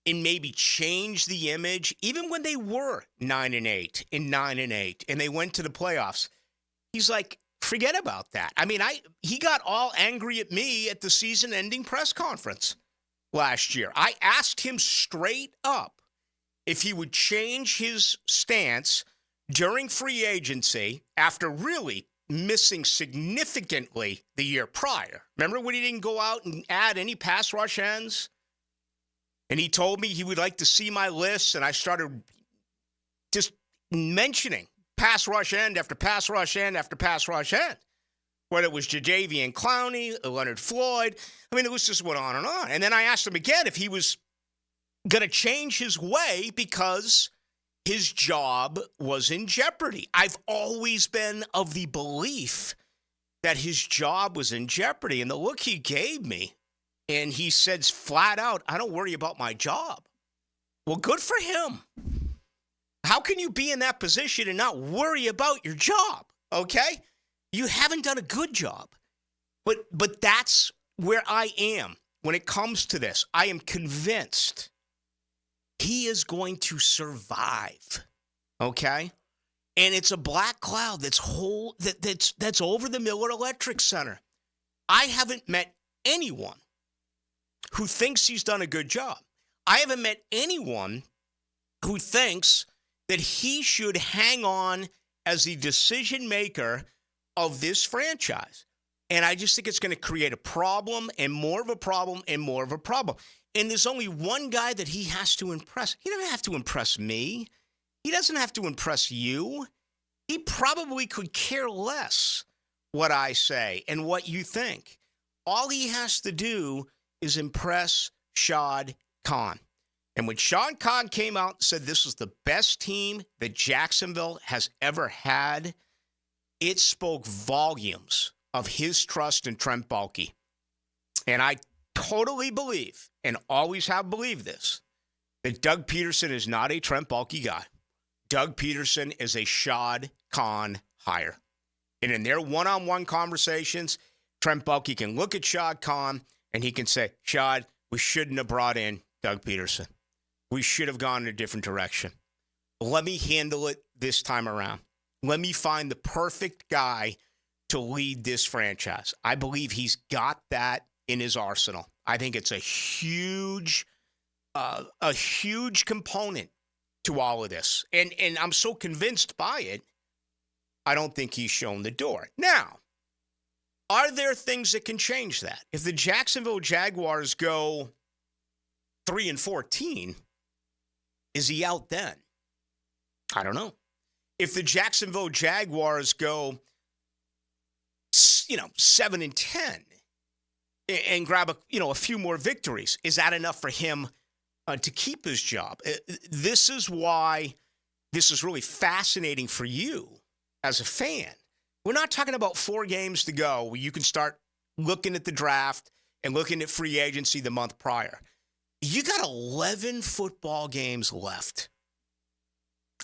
and maybe change the image, even when they were 9-8 and 9-8 and they went to the playoffs, he's like, forget about that. I mean, he got all angry at me at the season-ending press conference last year. I asked him straight up if he would change his stance during free agency after really missing significantly the year prior. Remember when he didn't go out and add any pass rush ends? And he told me he would like to see my list, and I started just mentioning pass rush end after pass rush end after pass rush end. Whether it was Jadeveon Clowney, Leonard Floyd. I mean, it was just went on and on. And then I asked him again if he was going to change his way because his job was in jeopardy. I've always been of the belief that his job was in jeopardy. And the look he gave me, and he says flat out, I don't worry about my job. Well, good for him. How can you be in that position and not worry about your job? Okay? You haven't done a good job. But that's where I am when it comes to this. I am convinced he is going to survive. Okay? And it's a black cloud that's over the Miller Electric Center. I haven't met anyone who thinks he's done a good job. I haven't met anyone who thinks that he should hang on as the decision maker of this franchise. And I just think it's going to create a problem and more of a problem and more of a problem. And there's only one guy that he has to impress. He doesn't have to impress me. He doesn't have to impress you. He probably could care less what I say and what you think. All he has to do is impress Shad Khan. And when Shad Khan came out and said this was the best team that Jacksonville has ever had, it spoke volumes of his trust in Trent Baalke. And I totally believe, and always have believed this, that Doug Peterson is not a Trent Baalke guy. Doug Peterson is a Shad Khan hire. And in their one-on-one conversations, Trent Baalke can look at Shad Khan and he can say, Shad, we shouldn't have brought in Doug Peterson. We should have gone in a different direction. Let me handle it this time around. Let me find the perfect guy to lead this franchise. I believe he's got that in his arsenal. I think it's a huge component to all of this. And I'm so convinced by it, I don't think he's shown the door. Now, are there things that can change that? If the Jacksonville Jaguars go 3-14, is he out then? I don't know. If the Jacksonville Jaguars go, 7-10 and grab a few more victories, is that enough for him to keep his job? This is why this is really fascinating for you as a fan. We're not talking about 4 games to go where you can start looking at the draft and looking at free agency the month prior. You got 11 football games left.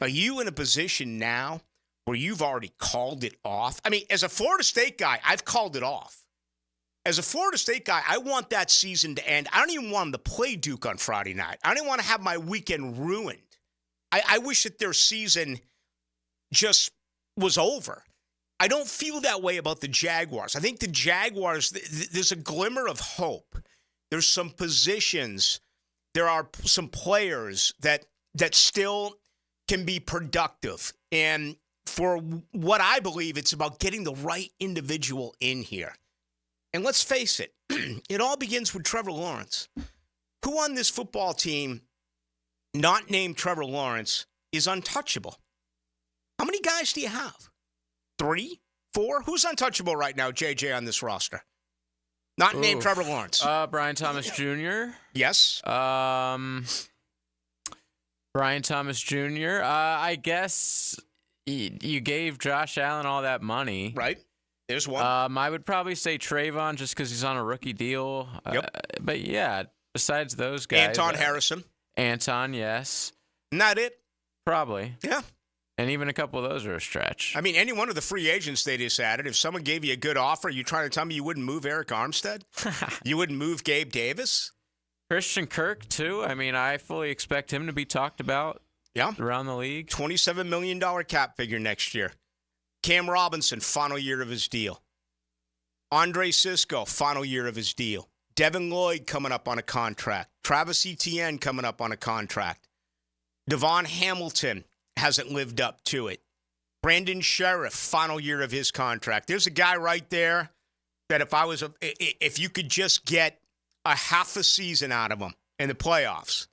Are you in a position now where you've already called it off? I mean, as a Florida State guy, I've called it off. As a Florida State guy, I want that season to end. I don't even want them to play Duke on Friday night. I don't even want to have my weekend ruined. I wish that their season just was over. I don't feel that way about the Jaguars. I think the Jaguars, there's a glimmer of hope. There's some positions. There are some players that still can be productive. And for what I believe, it's about getting the right individual in here. And let's face it, it all begins with Trevor Lawrence. Who on this football team, not named Trevor Lawrence, is untouchable? How many guys do you have? 3? 4? Who's untouchable right now, JJ, on this roster? Not named Trevor Lawrence. Brian Thomas Jr. Yes. Brian Thomas Jr. I guess you gave Josh Allen all that money. Right. There's one. I would probably say Trayvon just because he's on a rookie deal. Yep. But yeah, besides those guys. Anton Harrison. Anton, yes. Not it. Probably. Yeah. And even a couple of those are a stretch. I mean, any one of the free agents they just added, if someone gave you a good offer, you trying to tell me you wouldn't move Eric Armstead? You wouldn't move Gabe Davis? Christian Kirk, too. I mean, I fully expect him to be talked about around the league. $27 million cap figure next year. Cam Robinson, final year of his deal. Andre Sisco, final year of his deal. Devin Lloyd coming up on a contract. Travis Etienne coming up on a contract. Devon Hamilton hasn't lived up to it. Brandon Sheriff, final year of his contract. There's a guy right there that if you could just get a half a season out of him in the playoffs,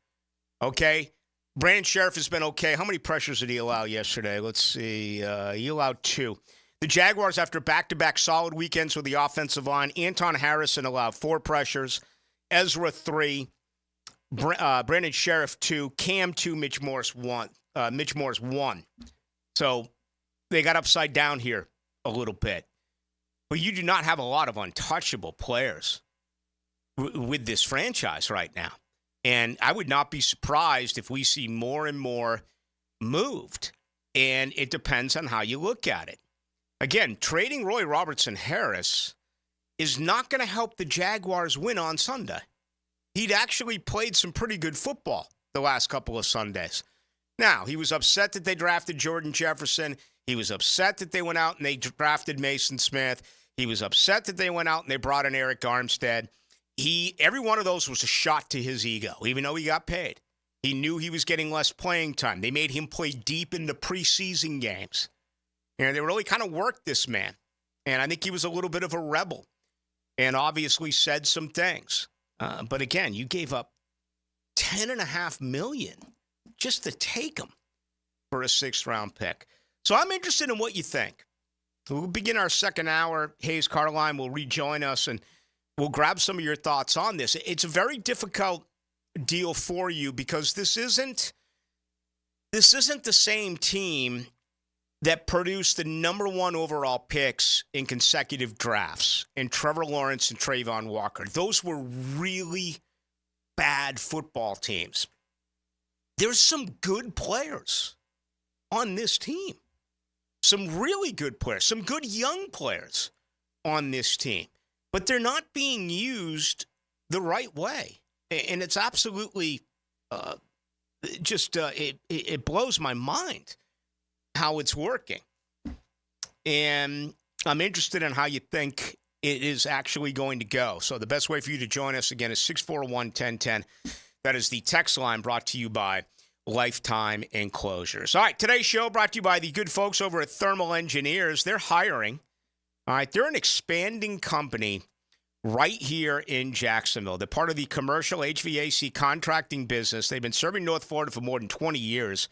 okay? Brandon Sheriff has been okay. How many pressures did he allow yesterday? Let's see. He allowed 2. The Jaguars, after back-to-back solid weekends with the offensive line, Anton Harrison allowed 4 pressures, Ezra 3, Brandon Sheriff 2, Cam 2, Mitch Morris 1. So they got upside down here a little bit. But you do not have a lot of untouchable players with this franchise right now. And I would not be surprised if we see more and more moved. And it depends on how you look at it. Again, trading Roy Robertson Harris is not going to help the Jaguars win on Sunday. He'd actually played some pretty good football the last couple of Sundays. Now, he was upset that they drafted Jordan Jefferson. He was upset that they went out and they drafted Mason Smith. He was upset that they went out and they brought in Eric Armstead. Every one of those was a shot to his ego, even though he got paid. He knew he was getting less playing time. They made him play deep in the preseason games. And they really kind of worked this man. And I think he was a little bit of a rebel and obviously said some things. But again, you gave up $10.5 million just to take him for a 6th-round pick. So I'm interested in what you think. We'll begin our second hour. Hayes Carline will rejoin us, and we'll grab some of your thoughts on this. It's a very difficult deal for you because this isn't the same team that produced the number 1 overall picks in consecutive drafts in Trevor Lawrence and Trayvon Walker. Those were really bad football teams. There's some good players on this team. Some really good players, some good young players on this team. But they're not being used the right way. And it's absolutely it blows my mind how it's working. And I'm interested in how you think it is actually going to go. So the best way for you to join us, again, is 641-1010. That is the text line brought to you by Lifetime Enclosures. All right, today's show brought to you by the good folks over at Thermal Engineers. They're hiring. All right, they're an expanding company right here in Jacksonville. They're part of the commercial HVAC contracting business. They've been serving North Florida for more than 20 years.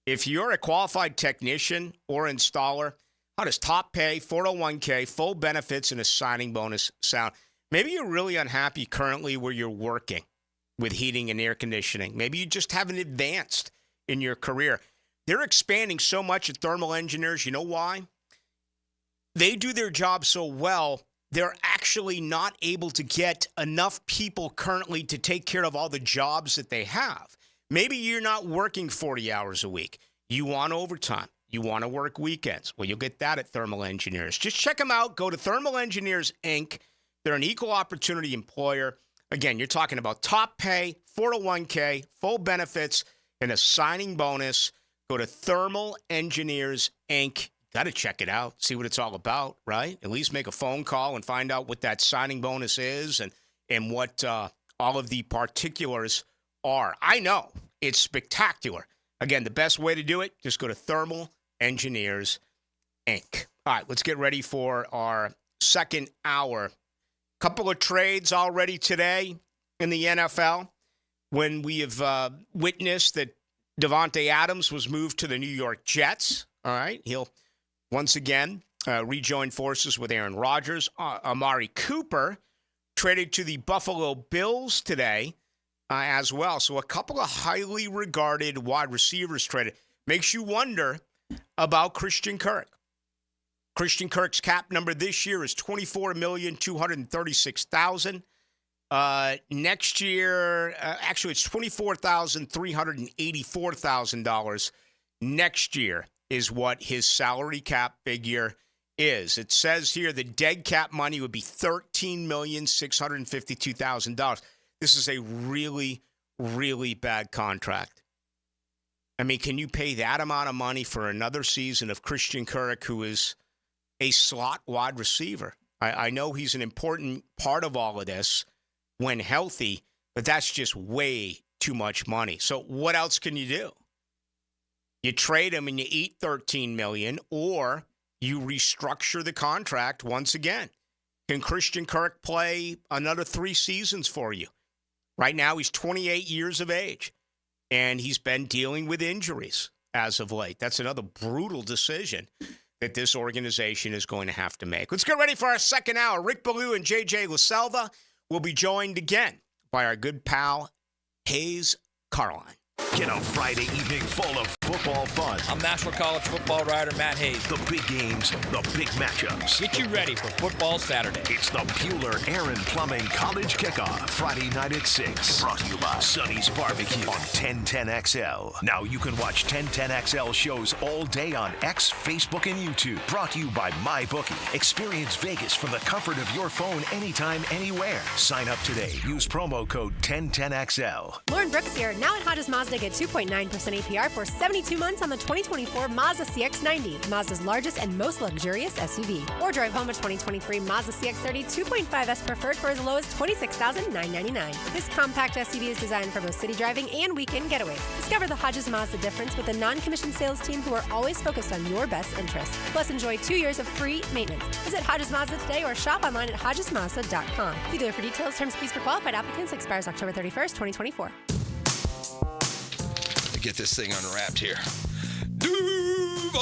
If you're a qualified technician or installer, how does top pay, 401k, full benefits, and a signing bonus sound? Maybe you're really unhappy currently where you're working with heating and air conditioning. Maybe you just haven't advanced in your career. They're expanding so much at Thermal Engineers. You know why? They do their job so well, they're actually not able to get enough people currently to take care of all the jobs that they have. Maybe you're not working 40 hours a week. You want overtime. You want to work weekends. Well, you'll get that at Thermal Engineers. Just check them out. Go to Thermal Engineers, Inc. They're an equal opportunity employer. Again, you're talking about top pay, 401k, full benefits, and a signing bonus. Go to Thermal Engineers, Inc. Got to check it out, see what it's all about, right? At least make a phone call and find out what that signing bonus is and what all of the particulars are. I know it's spectacular. Again, the best way to do it, just go to Thermal Engineers, Inc. All right, let's get ready for our second hour. Couple of trades already today in the NFL when we have witnessed that Davante Adams was moved to the New York Jets. All right. He'll once again rejoin forces with Aaron Rodgers. Amari Cooper traded to the Buffalo Bills today as well. So a couple of highly regarded wide receivers traded. Makes you wonder about Christian Kirk. Christian Kirk's cap number this year is $24,236,000. Next year, actually, it's $24,384,000. Next year is what his salary cap figure is. It says here the dead cap money would be $13,652,000. This is a really, really bad contract. I mean, can you pay that amount of money for another season of Christian Kirk, who is a slot wide receiver? I know he's an important part of all of this when healthy, but that's just way too much money. So what else can you do? You trade him and you eat $13 million, or you restructure the contract once again. Can Christian Kirk play another 3 seasons for you? Right now, he's 28 years of age, and he's been dealing with injuries as of late. That's another brutal decision that this organization is going to have to make. Let's get ready for our second hour. Rick Ballou and J.J. LaSelva will be joined again by our good pal, Hayes Carline. Get a Friday evening full of football fun. I'm National College football writer Matt Hayes. The big games, the big matchups. Get you ready for football Saturday. It's the Bueller Aaron Plumbing College Kickoff, Friday night at 6. Brought to you by Sonny's Barbecue on 1010XL. Now you can watch 1010XL shows all day on X, Facebook, and YouTube. Brought to you by MyBookie. Experience Vegas from the comfort of your phone anytime, anywhere. Sign up today. Use promo code 1010XL. Lauren Brooks here. Now at Hodges Mazda, get 2.9% APR for 72 months on the 2024 Mazda CX-90, Mazda's largest and most luxurious SUV. Or drive home a 2023 Mazda CX-30 2.5S Preferred for as low as $26,999. This compact SUV is designed for both city driving and weekend getaways. Discover the Hodges Mazda difference with a non-commissioned sales team who are always focused on your best interests. Plus, enjoy 2 years of free maintenance. Visit Hodges Mazda today or shop online at HodgesMazda.com. See dealer for details. Terms and fees for qualified applicants. Expires October 31st, 2024. Get this thing unwrapped here. Duval!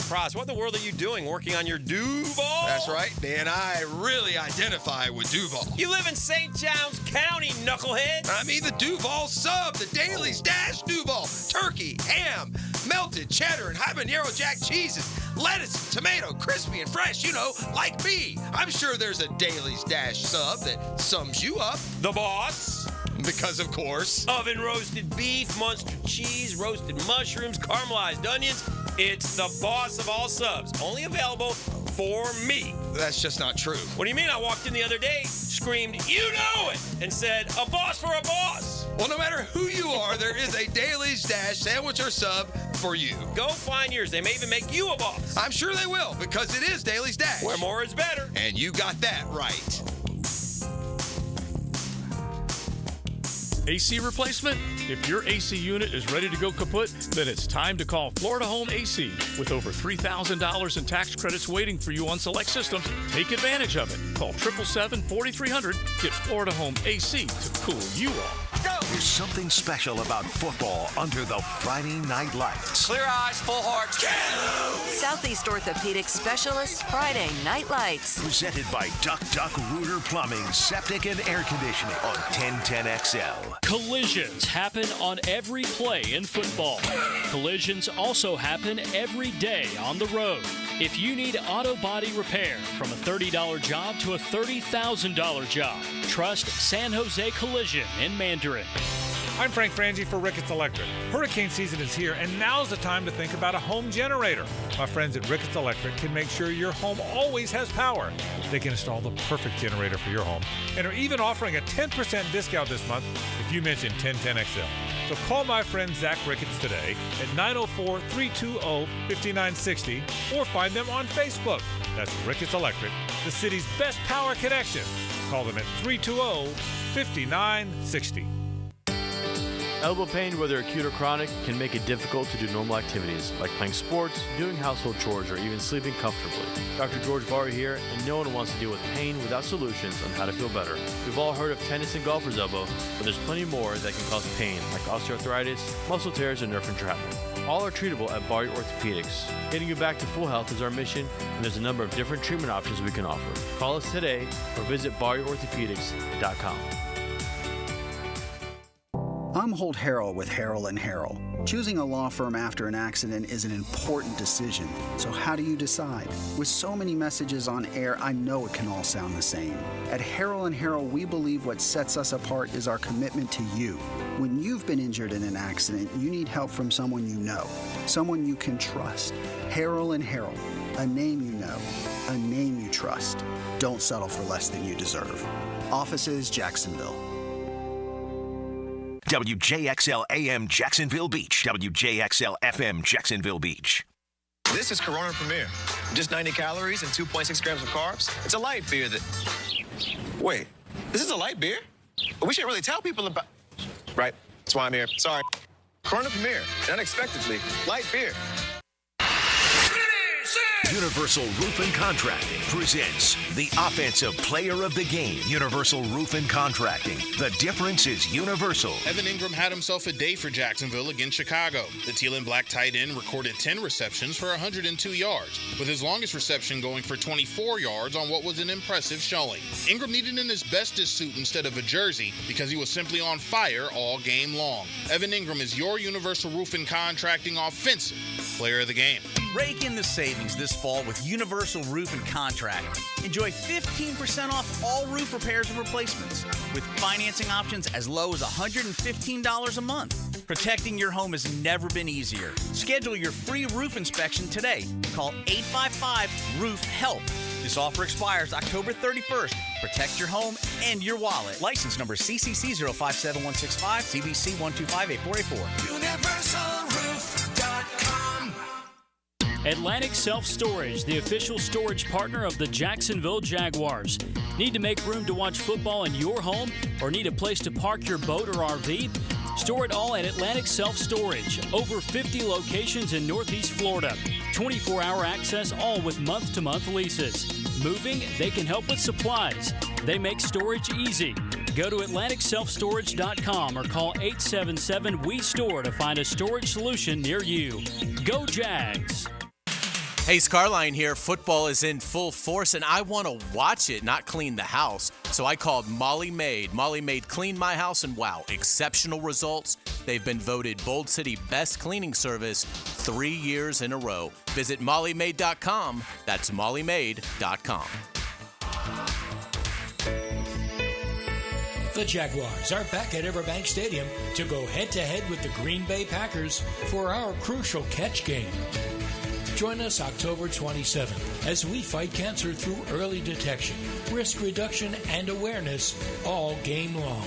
Praz, what in the world are you doing working on your Duval? That's right, Dan. I really identify with Duval. You live in St. John's County, knucklehead. I mean the Duval sub, the Dailies Dash Duval. Turkey, ham, melted cheddar, and habanero jack cheeses. Lettuce, tomato, crispy and fresh, you know, like me. I'm sure there's a Dailies Dash sub that sums you up. The boss. Because, of course. Oven roasted beef, Munster cheese, roasted mushrooms, caramelized onions. It's the boss of all subs. Only available for me. That's just not true. What do you mean? I walked in the other day, screamed, "You know it!" and said, "A boss for a boss." Well, no matter who you are, there is a Dailies Dash sandwich or sub for you. Go find yours. They may even make you a boss. I'm sure they will, because it is Dailies Dash. Where more is better. And you got that right. AC replacement? If your AC unit is ready to go kaput, then it's time to call Florida Home AC. With over $3,000 in tax credits waiting for you on select systems, take advantage of it. Call 777-4300. Get Florida Home AC to cool you off. There's something special about football under the Friday night lights. Clear eyes, full hearts. Southeast Orthopedic Specialists Friday Night Lights. Presented by Duck Rooter Plumbing, Septic and Air Conditioning on 1010XL. Collisions happen on every play in football. Collisions also happen every day on the road. If you need auto body repair, from a $30 job to a $30,000 job, trust San Jose Collision in Mandarin. I'm Frank Frangie for Ricketts Electric. Hurricane season is here, and now's the time to think about a home generator. My friends at Ricketts Electric can make sure your home always has power. They can install the perfect generator for your home and are even offering a 10% discount this month if you mention 1010XL. So call my friend Zach Ricketts today at 904-320-5960 or find them on Facebook. That's Ricketts Electric, the city's best power connection. Call them at 320-5960. Elbow pain, whether acute or chronic, can make it difficult to do normal activities like playing sports, doing household chores, or even sleeping comfortably. Dr. George Barr here, and no one wants to deal with pain without solutions on how to feel better. We've all heard of tennis and golfer's elbow, but there's plenty more that can cause pain, like osteoarthritis, muscle tears, and nerve entrapment. All are treatable at Barr Orthopedics. Getting you back to full health is our mission, and there's a number of different treatment options we can offer. Call us today or visit barrorthopedics.com. I'm Holt Harrell with Harrell & Harrell. Choosing a law firm after an accident is an important decision. So how do you decide? With so many messages on air, I know it can all sound the same. At Harrell & Harrell, we believe what sets us apart is our commitment to you. When you've been injured in an accident, you need help from someone you know, someone you can trust. Harrell & Harrell, a name you know, a name you trust. Don't settle for less than you deserve. Offices, Jacksonville. WJXL AM Jacksonville Beach. WJXL FM Jacksonville Beach. This is Corona Premier. Just 90 calories and 2.6 grams of carbs. It's a light beer that... Wait, this is a light beer? But we shouldn't really tell people about... Right, that's why I'm here. Sorry. Corona Premier, unexpectedly, light beer. Universal Roof and Contracting presents the Offensive Player of the Game. Universal Roof and Contracting. The difference is universal. Evan Ingram had himself a day for Jacksonville against Chicago. The teal and black tight end recorded 10 receptions for 102 yards, with his longest reception going for 24 yards on what was an impressive showing. Ingram needed an asbestos suit instead of a jersey because he was simply on fire all game long. Evan Ingram is your Universal Roof and Contracting Offensive Player of the Game. Rake in the savings this fall with Universal Roof and Contracting. Enjoy 15% off all roof repairs and replacements with financing options as low as $115 a month. Protecting your home has never been easier. Schedule your free roof inspection today. Call 855-ROOF-HELP. This offer expires October 31st. Protect your home and your wallet. License number CCC 057165, CBC 1258484. UniversalRoof.com. Atlantic Self-Storage, the official storage partner of the Jacksonville Jaguars. Need to make room to watch football in your home or need a place to park your boat or RV? Store it all at Atlantic Self-Storage. Over 50 locations in Northeast Florida. 24-hour access, all with month-to-month leases. Moving? They can help with supplies. They make storage easy. Go to AtlanticSelfStorage.com or call 877-WE-STORE to find a storage solution near you. Go Jags! Hey, Scarline here. Football is in full force, and I want to watch it, not clean the house. So I called Molly Maid. Molly Maid cleaned my house, and wow, exceptional results. They've been voted Bold City Best Cleaning Service 3 years in a row. Visit mollymaid.com. That's mollymaid.com. The Jaguars are back at Everbank Stadium to go head-to-head with the Green Bay Packers for our crucial catch game. Join us October 27th as we fight cancer through early detection, risk reduction, and awareness all game long.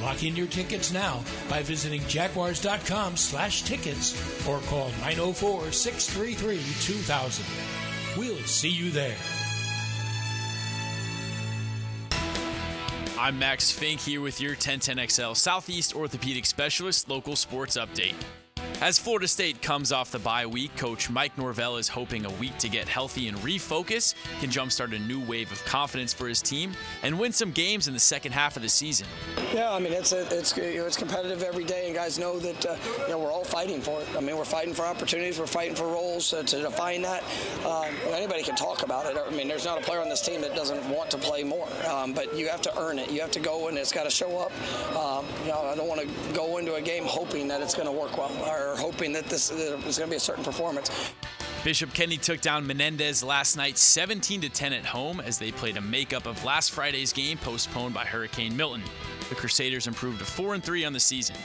Lock in your tickets now by visiting jaguars.com/tickets or call 904-633-2000. We'll see you there. I'm Max Fink here with your 1010XL Southeast Orthopedic Specialist local sports update. As Florida State comes off the bye week, Coach Mike Norvell is hoping a week to get healthy and refocus can jumpstart a new wave of confidence for his team and win some games in the second half of the season. Yeah, I mean it's competitive every day, and guys know that we're all fighting for it. I mean, we're fighting for opportunities, we're fighting for roles to define that. Anybody can talk about it. I mean, there's not a player on this team that doesn't want to play more, but you have to earn it. You have to go, and it's got to show up. I don't want to go into a game hoping that it's going to work well, or hoping that this is going to be a certain performance. Bishop Kenny took down Menendez last night 17-10 at home as they played a makeup of last Friday's game postponed by Hurricane Milton. The Crusaders improved to 4-3 on the season.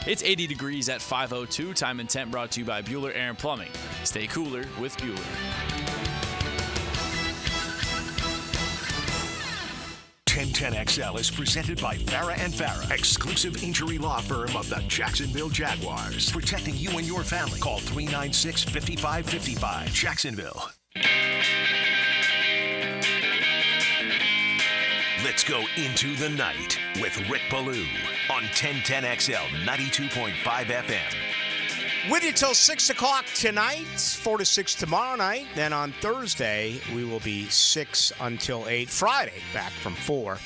It's 80 degrees at 5:02. Time and temp brought to you by Bueller Air and Plumbing. Stay cooler with Bueller. 1010XL is presented by Farah & Farah, exclusive injury law firm of the Jacksonville Jaguars. Protecting you and your family. Call 396-5555. Jacksonville. Let's go into the night with Rick Ballou on 1010XL 92.5 FM. With you till 6 o'clock tonight, 4 to 6 tomorrow night. Then on Thursday, we will be 6 until 8. Friday, back from 4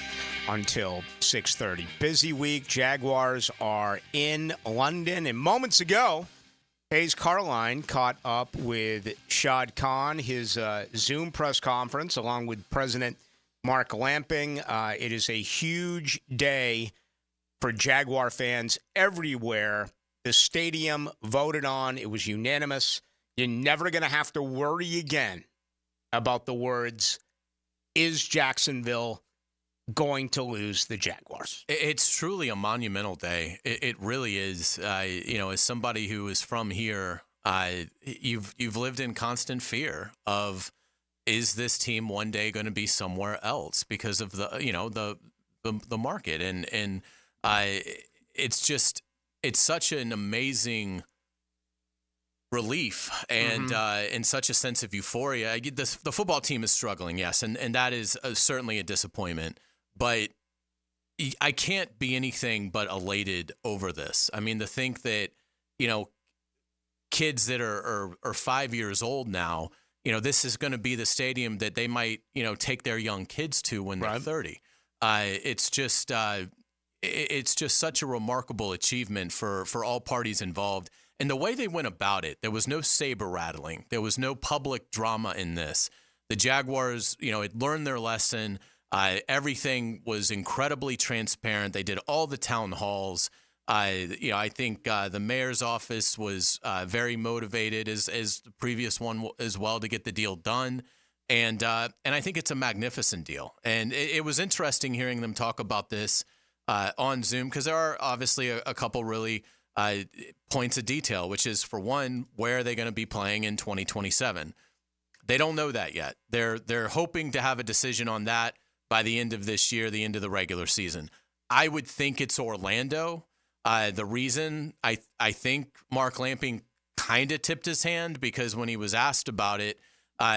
until 6:30. Busy week. Jaguars are in London. And moments ago, Hayes Carline caught up with Shad Khan, his Zoom press conference, along with President Mark Lamping. It is a huge day for Jaguar fans everywhere. The stadium voted on. It was unanimous. You're never going to have to worry again about the words, is Jacksonville going to lose the Jaguars? It's truly a monumental day. It really is. As somebody who is from here, you've lived in constant fear of, is this team one day going to be somewhere else because of the market, and it's such an amazing relief and such a sense of euphoria. The football team is struggling, yes, and that is certainly a disappointment. But I can't be anything but elated over this. I mean, to think that, kids that are 5 years old now, this is going to be the stadium that they might, take their young kids to when they're 30. It's just such a remarkable achievement for all parties involved. And the way they went about it, there was no saber rattling. There was no public drama in this. The Jaguars, had learned their lesson. Everything was incredibly transparent. They did all the town halls. I think the mayor's office was very motivated, as the previous one as well, to get the deal done. And I think it's a magnificent deal. And it was interesting hearing them talk about this on Zoom, because there are obviously a couple really points of detail, which is, for one, where are they going to be playing in 2027? They don't know that yet. They're hoping to have a decision on that by the end of this year, the end of the regular season. I would think it's Orlando. The reason I think Mark Lamping kind of tipped his hand, because when he was asked about it,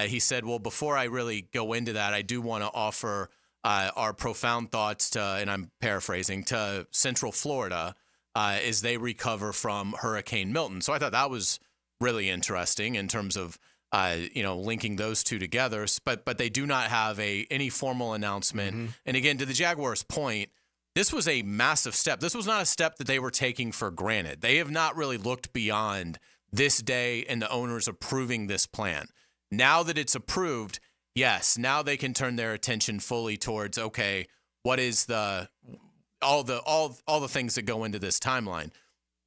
he said, well, before I really go into that, I do want to offer our profound thoughts to, and I'm paraphrasing, to Central Florida as they recover from Hurricane Milton. So I thought that was really interesting in terms of linking those two together, but they do not have any formal announcement. And again, to the Jaguars' point, this was a massive step. This was not a step that they were taking for granted. They have not really looked beyond this day and the owners approving this plan. Now that it's approved, yes, now they can turn their attention fully towards, okay, what is all the things that go into this timeline.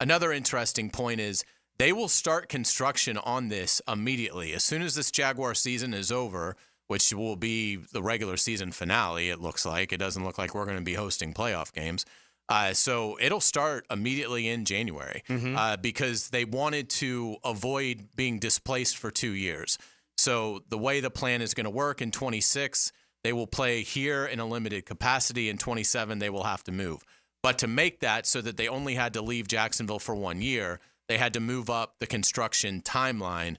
Another interesting point is, they will start construction on this immediately. As soon as this Jaguar season is over, which will be the regular season finale, it looks like. It doesn't look like we're going to be hosting playoff games. So it'll start immediately in January because they wanted to avoid being displaced for 2 years. So the way the plan is going to work, in 26, they will play here in a limited capacity. In 27, they will have to move. But to make that so that they only had to leave Jacksonville for 1 year, they had to move up the construction timeline,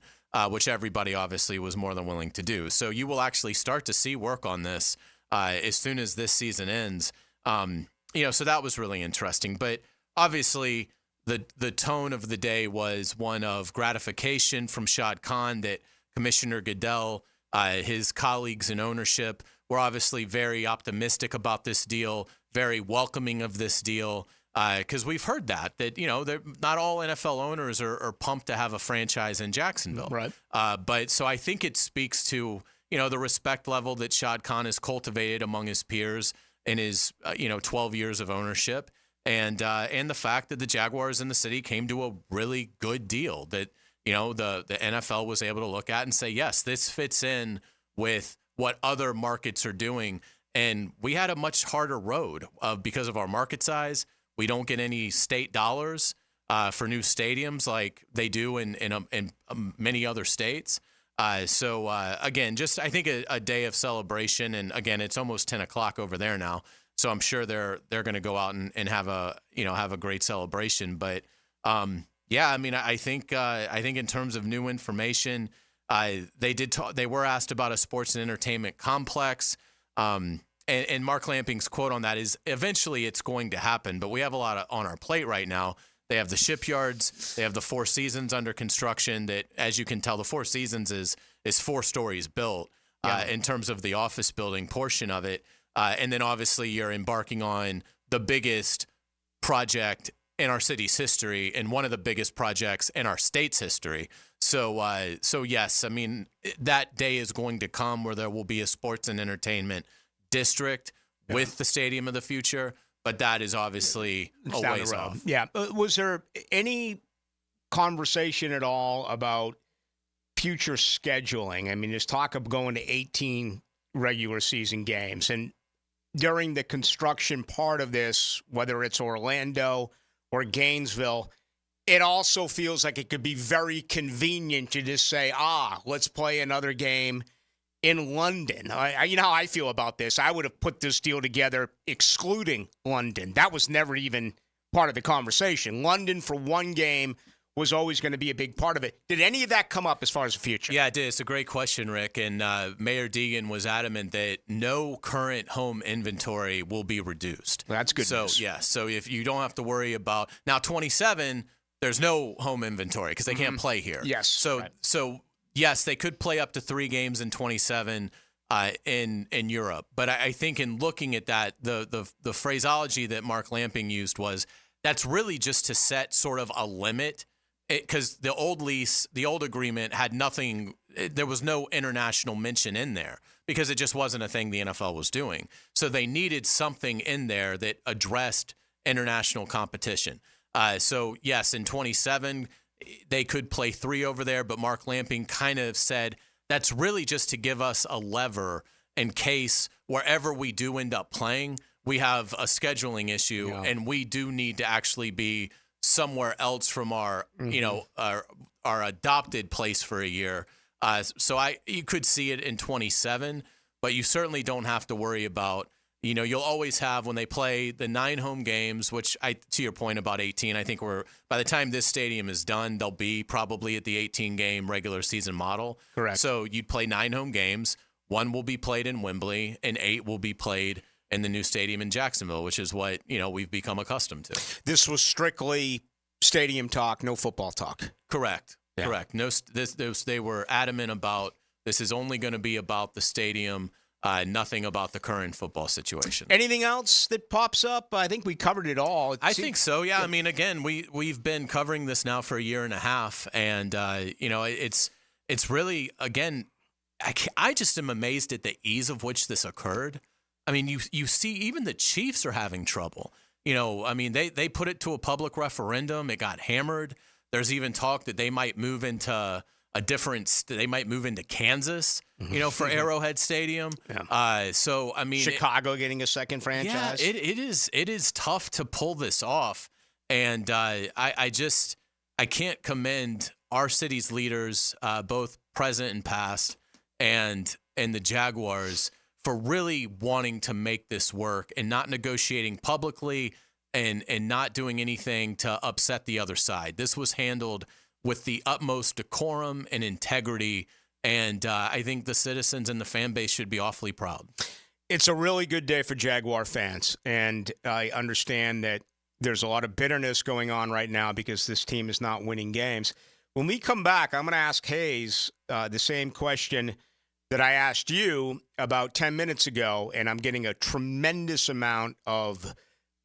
which everybody obviously was more than willing to do. So you will actually start to see work on this as soon as this season ends. So that was really interesting. But obviously, the tone of the day was one of gratification from Shad Khan that Commissioner Goodell, his colleagues in ownership, were obviously very optimistic about this deal, very welcoming of this deal. Because we've heard that not all NFL owners are pumped to have a franchise in Jacksonville. Right. But so I think it speaks to, the respect level that Shad Khan has cultivated among his peers in his, 12 years of ownership. And the fact that the Jaguars in the city came to a really good deal that, the NFL was able to look at and say, yes, this fits in with what other markets are doing. And we had a much harder road because of our market size. We don't get any state dollars for new stadiums like they do in many other states. Again, just I think a day of celebration. And again, it's almost 10 o'clock over there now, so I'm sure they're going to go out and have a great celebration. But I think in terms of new information, they were asked about a sports and entertainment complex. And Mark Lamping's quote on that is, eventually it's going to happen, but we have a lot on our plate right now. They have the shipyards. They have the Four Seasons under construction that, as you can tell, the Four Seasons is 4 stories built in terms of the office building portion of it. And then obviously you're embarking on the biggest project in our city's history and one of the biggest projects in our state's history. So yes, I mean, that day is going to come where there will be a sports and entertainment district with the Stadium of the Future. But that is obviously a ways off. Yeah. Was there any conversation at all about future scheduling? I mean, there's talk of going to 18 regular season games. And during the construction part of this, whether it's Orlando or Gainesville, it also feels like it could be very convenient to just say, let's play another game in London. You know how I feel about this. I would have put this deal together excluding London. That was never even part of the conversation. London for one game was always going to be a big part of it. Did any of that come up as far as the future? Yeah, it did. It's a great question, Rick. And Mayor Deegan was adamant that no current home inventory will be reduced. Well, that's good news. Yeah, so if you don't have to worry about – now 27, there's no home inventory because they can't play here. Yes. So yes, they could play up to 3 games in 27 in Europe. But I think in looking at that, the phraseology that Mark Lamping used was that's really just to set sort of a limit, because the old lease, the old agreement had nothing. There was no international mention in there because it just wasn't a thing the NFL was doing. So they needed something in there that addressed international competition. So yes, in 27, they could play 3 over there, but Mark Lamping kind of said that's really just to give us a lever in case wherever we do end up playing, we have a scheduling issue and we do need to actually be somewhere else from our, our adopted place for a year. So you could see it in 27, but you certainly don't have to worry about, you'll always have when they play the 9 home games, which to your point about 18, I think by the time this stadium is done, they'll be probably at the 18 game regular season model. Correct. So you'd play 9 home games. 1 will be played in Wembley and 8 will be played in the new stadium in Jacksonville, which is what, we've become accustomed to. This was strictly stadium talk, no football talk. Correct. Yeah. Correct. No, they were adamant about this is only going to be about the stadium, nothing about the current football situation. Anything else that pops up? I think we covered it all. I think so. Yeah. I mean, again, we've been covering this now for a year and a half, and it's really, again, I just am amazed at the ease of which this occurred. I mean, you see, even the Chiefs are having trouble. I mean, they put it to a public referendum. It got hammered. There's even talk that they might move into they might move into Kansas, for Arrowhead Stadium. Yeah. So, I mean, Chicago getting a second franchise. Yeah, it is tough to pull this off. And I can't commend our city's leaders, both present and past, and the Jaguars for really wanting to make this work and not negotiating publicly and not doing anything to upset the other side. This was handled with the utmost decorum and integrity, and I think the citizens and the fan base should be awfully proud. It's a really good day for Jaguar fans, and I understand that there's a lot of bitterness going on right now because this team is not winning games. When we come back, I'm going to ask Hayes the same question that I asked you about 10 minutes ago, and I'm getting a tremendous amount of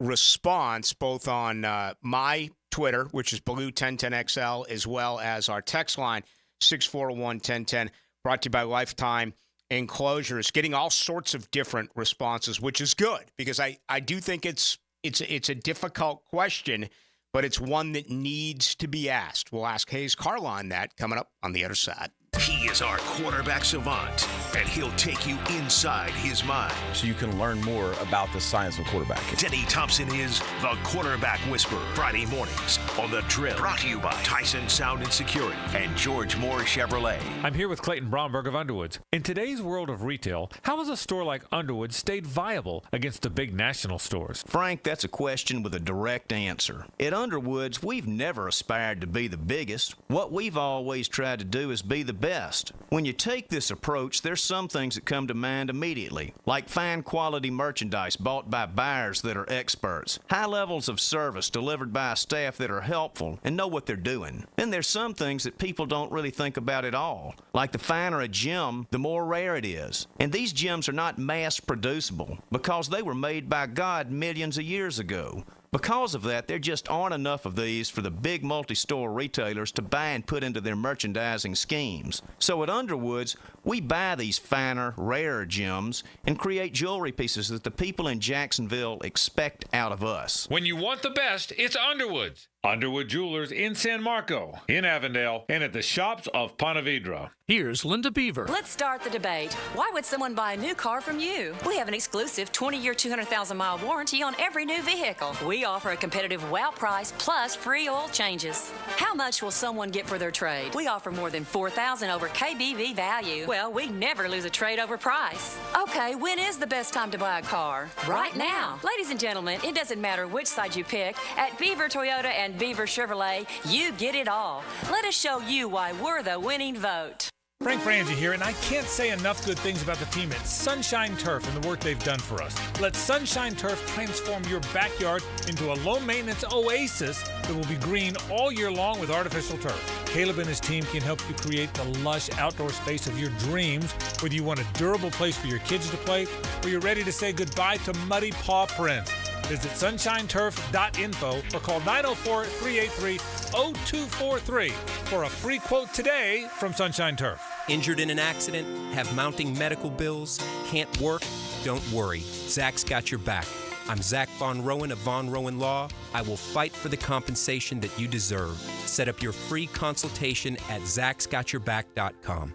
response both on my Twitter, which is Ballou1010XL, as well as our text line, 641-1010, brought to you by Lifetime Enclosures, getting all sorts of different responses, which is good because I do think it's a difficult question, but it's one that needs to be asked. We'll ask Hayes Carline that coming up on the other side. He is our quarterback savant, and he'll take you inside his mind. So you can learn more about the science of quarterbacking. Denny Thompson is the Quarterback Whisperer. Friday mornings on The Drill. Brought to you by Tyson Sound and Security and George Moore Chevrolet. I'm here with Clayton Bromberg of Underwoods. In today's world of retail, how has a store like Underwoods stayed viable against the big national stores? Frank, that's a question with a direct answer. At Underwoods, we've never aspired to be the biggest. What we've always tried to do is be the best. When you take this approach, there's Here's some things that come to mind immediately, like fine quality merchandise bought by buyers that are experts, high levels of service delivered by a staff that are helpful and know what they're doing. Then there's some things that people don't really think about at all, like the finer a gem, the more rare it is. And these gems are not mass producible because they were made by God millions of years ago. Because of that, there just aren't enough of these for the big multi-store retailers to buy and put into their merchandising schemes. So at Underwood's, we buy these finer, rarer gems and create jewelry pieces that the people in Jacksonville expect out of us. When you want the best, it's Underwood's. Underwood Jewelers in San Marco, in Avondale, and at the shops of Ponte Vedra. Here's Linda Beaver. Let's start the debate. Why would someone buy a new car from you? We have an exclusive 20-year, 200,000-mile warranty on every new vehicle. We offer a competitive wow price plus free oil changes. How much will someone get for their trade? We offer more than $4,000 over KBV value. Well, we never lose a trade over price. Okay, when is the best time to buy a car? Right now. Ladies and gentlemen, it doesn't matter which side you pick. At Beaver Toyota and Beaver Chevrolet, you get it all. Let us show you why we're the winning vote. Frank Frangie here, and I can't say enough good things about the team at Sunshine Turf and the work they've done for us. Let Sunshine Turf transform your backyard into a low-maintenance oasis that will be green all year long with artificial turf. Caleb and his team can help you create the lush outdoor space of your dreams, whether you want a durable place for your kids to play or you're ready to say goodbye to muddy paw prints. Visit sunshineturf.info or call 904-383-0243 for a free quote today from Sunshine Turf. Injured in an accident? Have mounting medical bills? Can't work? Don't worry. Zach's got your back. I'm Zach Von Rowan of Von Rowan Law. I will fight for the compensation that you deserve. Set up your free consultation at zachsgotyourback.com.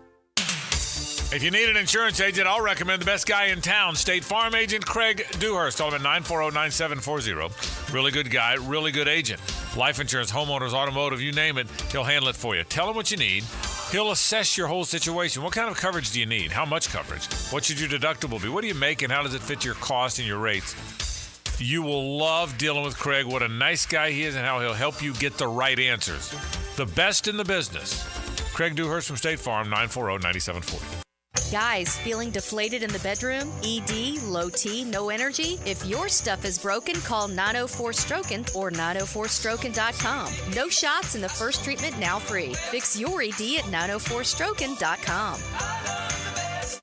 If you need an insurance agent, I'll recommend the best guy in town, State Farm agent Craig Dewhurst. Call him at 940-9740. Really good guy, really good agent. Life insurance, homeowners, automotive, you name it, he'll handle it for you. Tell him what you need. He'll assess your whole situation. What kind of coverage do you need? How much coverage? What should your deductible be? What do you make and how does it fit your cost and your rates? You will love dealing with Craig. What a nice guy he is and how he'll help you get the right answers. The best in the business. Craig Dewhurst from State Farm, 940-9740. Guys, feeling deflated in the bedroom? ED, low T, no energy? If your stuff is broken, call 904-STROKEN or 904stroken.com. No shots and the first treatment now free. Fix your ED at 904stroken.com.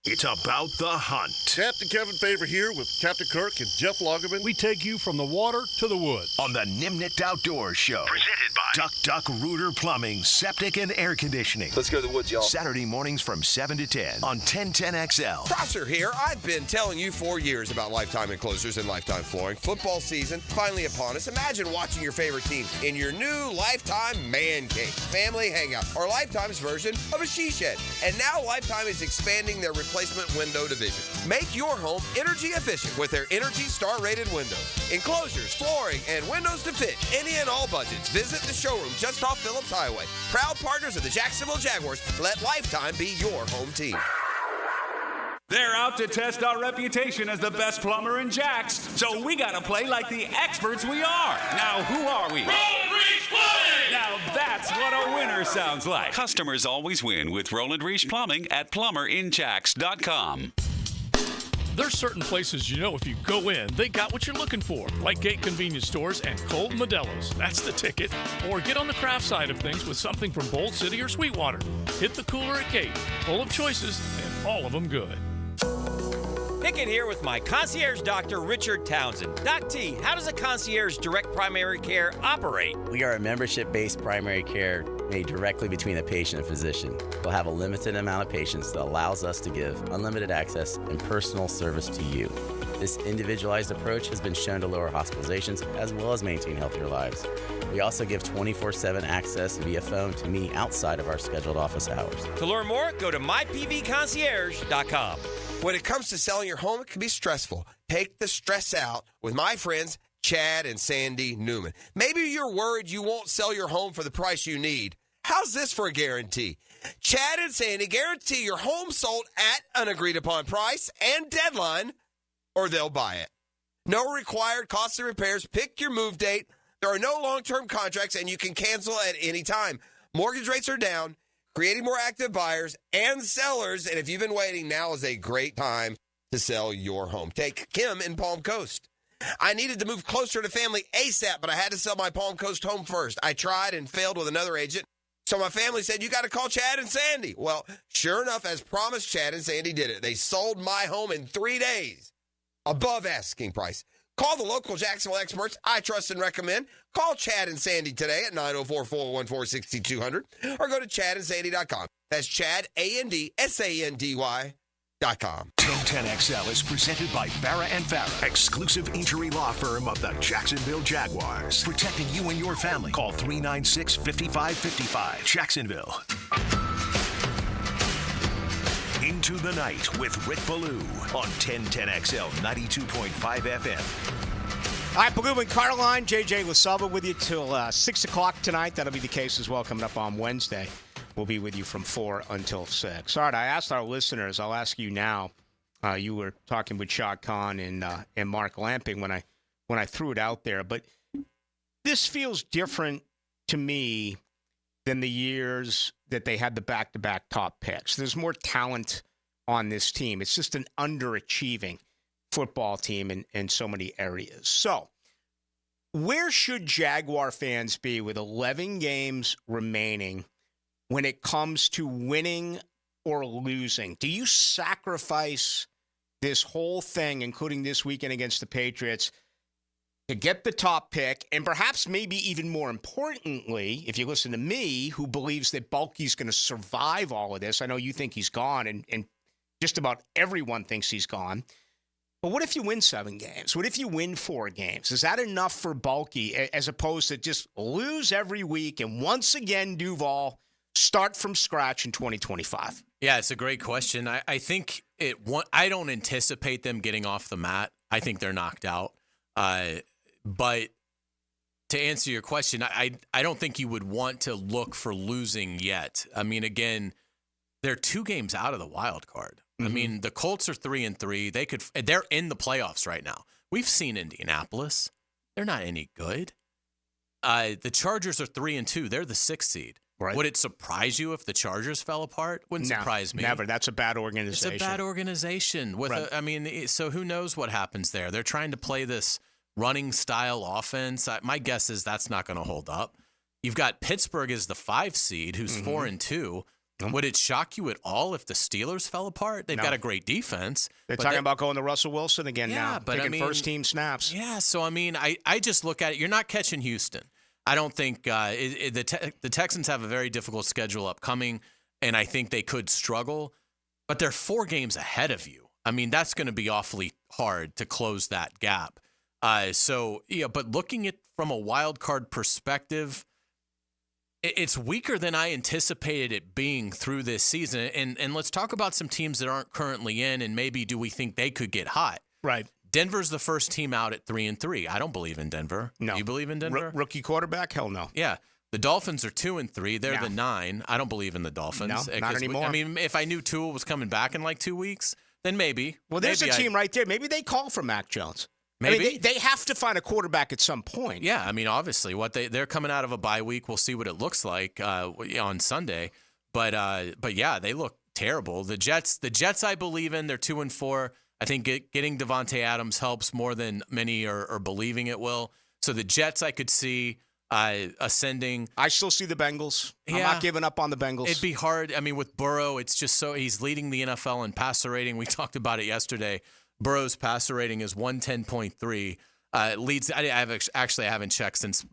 It's about the hunt. Captain Kevin Favor here with Captain Kirk and Jeff Lagerman. We take you from the water to the woods. On the Nimnicht Outdoors Show. Presented by Duck Rooter Plumbing, Septic and Air Conditioning. Let's go to the woods, y'all. Saturday mornings from 7 to 10 on 1010XL. Prosser here. I've been telling you for years about Lifetime Enclosures and Lifetime Flooring. Football season finally upon us. Imagine watching your favorite team in your new Lifetime Man Cave, family hangout, or Lifetime's version of a she shed. And now Lifetime is expanding their replacement window division. Make your home energy efficient with their Energy Star rated windows. Enclosures, flooring, and windows to fit any and all budgets. Visit the showroom just off Phillips Highway. Proud partners of the Jacksonville Jaguars. Let Lifetime be your home team. They're out to test our reputation as the best plumber in Jacks, so we gotta play like the experts we are. Now, who are we? Roland Reach Plumbing! Now that's what a winner sounds like. Customers always win with Roland Reach Plumbing at plumberinjacks.com. There's certain places you know if you go in, they got what you're looking for, like Gate Convenience Stores and Cold Modelo's. That's the ticket. Or get on the craft side of things with something from Bold City or Sweetwater. Hit the cooler at Gate, full of choices and all of them good. Pickett here with my concierge doctor, Richard Townsend. Doc T, how does a concierge direct primary care operate? We are a membership-based primary care made directly between the patient and physician. We'll have a limited amount of patients that allows us to give unlimited access and personal service to you. This individualized approach has been shown to lower hospitalizations as well as maintain healthier lives. We also give 24/7 access via phone to me outside of our scheduled office hours. To learn more, go to mypvconcierge.com. When it comes to selling your home, it can be stressful. Take the stress out with my friends Chad and Sandy Newman. Maybe you're worried you won't sell your home for the price you need. How's this for a guarantee? Chad and Sandy guarantee your home sold at an agreed-upon price and deadline, or they'll buy it. No required costly repairs. Pick your move date. There are no long-term contracts, and you can cancel at any time. Mortgage rates are down. creating more active buyers and sellers. And if you've been waiting, now is a great time to sell your home. Take Kim in Palm Coast. I needed to move closer to family ASAP, but I had to sell my Palm Coast home first. I tried and failed with another agent. So my family said, you got to call Chad and Sandy. Well, sure enough, as promised, Chad and Sandy did it. They sold my home in 3 days, above asking price. Call the local Jacksonville experts I trust and recommend. Call Chad and Sandy today at 904-414-6200 or go to chadandsandy.com. That's Chad, ANDSANDY.com. 1010XL is presented by Farah and Farah, exclusive injury law firm of the Jacksonville Jaguars. Protecting you and your family. Call 396-5555. Jacksonville. Into the Night with Rick Ballou on 1010XL 92.5 FM. All right, Ballou and Caroline, JJ LaSalva with you till 6 o'clock tonight. That'll be the case as well coming up on Wednesday. We'll be with you from 4 until 6. All right, I asked our listeners, I'll ask you now. You were talking with Shad Khan and Mark Lamping when I threw it out there. But this feels different to me than the years that they had the back-to-back top picks. There's more talent on this team. It's just an underachieving football team in so many areas. So where should Jaguar fans be with 11 games remaining when it comes to winning or losing? Do you sacrifice this whole thing, including this weekend against the Patriots, to get the top pick? And perhaps maybe even more importantly, if you listen to me, who believes that Bulky's going to survive all of this. I know you think he's gone, and just about everyone thinks he's gone. But what if you win 7 games? What if you win 4 games? Is that enough for Bulky as opposed to just lose every week and once again, Duval, start from scratch in 2025? Yeah, it's a great question. I think I don't anticipate them getting off the mat. I think they're knocked out. But to answer your question, I don't think you would want to look for losing yet. I mean, again, they're 2 games out of the wild card. Mm-hmm. I mean, the Colts are 3-3. They're in the playoffs right now. We've seen Indianapolis. They're not any good. The Chargers are 3-2. They're the 6th seed. Right. Would it surprise you if the Chargers fell apart? Wouldn't surprise me. Never. That's a bad organization. It's a bad organization. So who knows what happens there? They're trying to play this running style offense. My guess is that's not going to hold up. You've got Pittsburgh as the 5 seed, who's 4-2. Would it shock you at all if the Steelers fell apart? They've got a great defense. They're talking about going to Russell Wilson again now, taking first-team snaps. Yeah, so, I just look at it. You're not catching Houston. I don't think the Texans have a very difficult schedule upcoming, and I think they could struggle. But they're 4 games ahead of you. I mean, that's going to be awfully hard to close that gap. But looking at from a wild card perspective, it's weaker than I anticipated it being through this season. And let's talk about some teams that aren't currently in, and maybe do we think they could get hot? Right. Denver's the first team out at 3-3. I don't believe in Denver. No. You believe in Denver? Rookie quarterback? Hell no. Yeah. The Dolphins are 2-3. They're the 9. I don't believe in the Dolphins. No, not anymore. If I knew Tua was coming back in like 2 weeks, then maybe. Well, there's a team right there. Maybe they call for Mac Jones. Maybe. They have to find a quarterback at some point. Yeah, obviously, they're coming out of a bye week. We'll see what it looks like on Sunday. But yeah, they look terrible. The Jets, I believe in. They're 2-4. I think getting Devontae Adams helps more than many are believing it will. So the Jets, I could see ascending. I still see the Bengals. Yeah. I'm not giving up on the Bengals. It'd be hard. With Burrow, it's just he's leading the NFL in passer rating. We talked about it yesterday. Burrow's passer rating is 110.3. Leads. I haven't checked since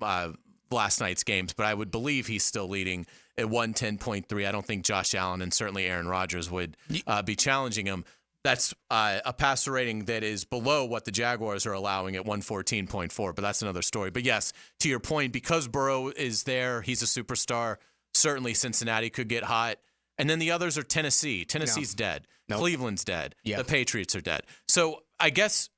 last night's games, but I would believe he's still leading at 110.3. I don't think Josh Allen and certainly Aaron Rodgers would be challenging him. That's a passer rating that is below what the Jaguars are allowing at 114.4, but that's another story. But yes, to your point, because Burrow is there, he's a superstar. Certainly Cincinnati could get hot. And then the others are Tennessee. Tennessee's dead. Nope. Cleveland's dead. Yep. The Patriots are dead. So I guess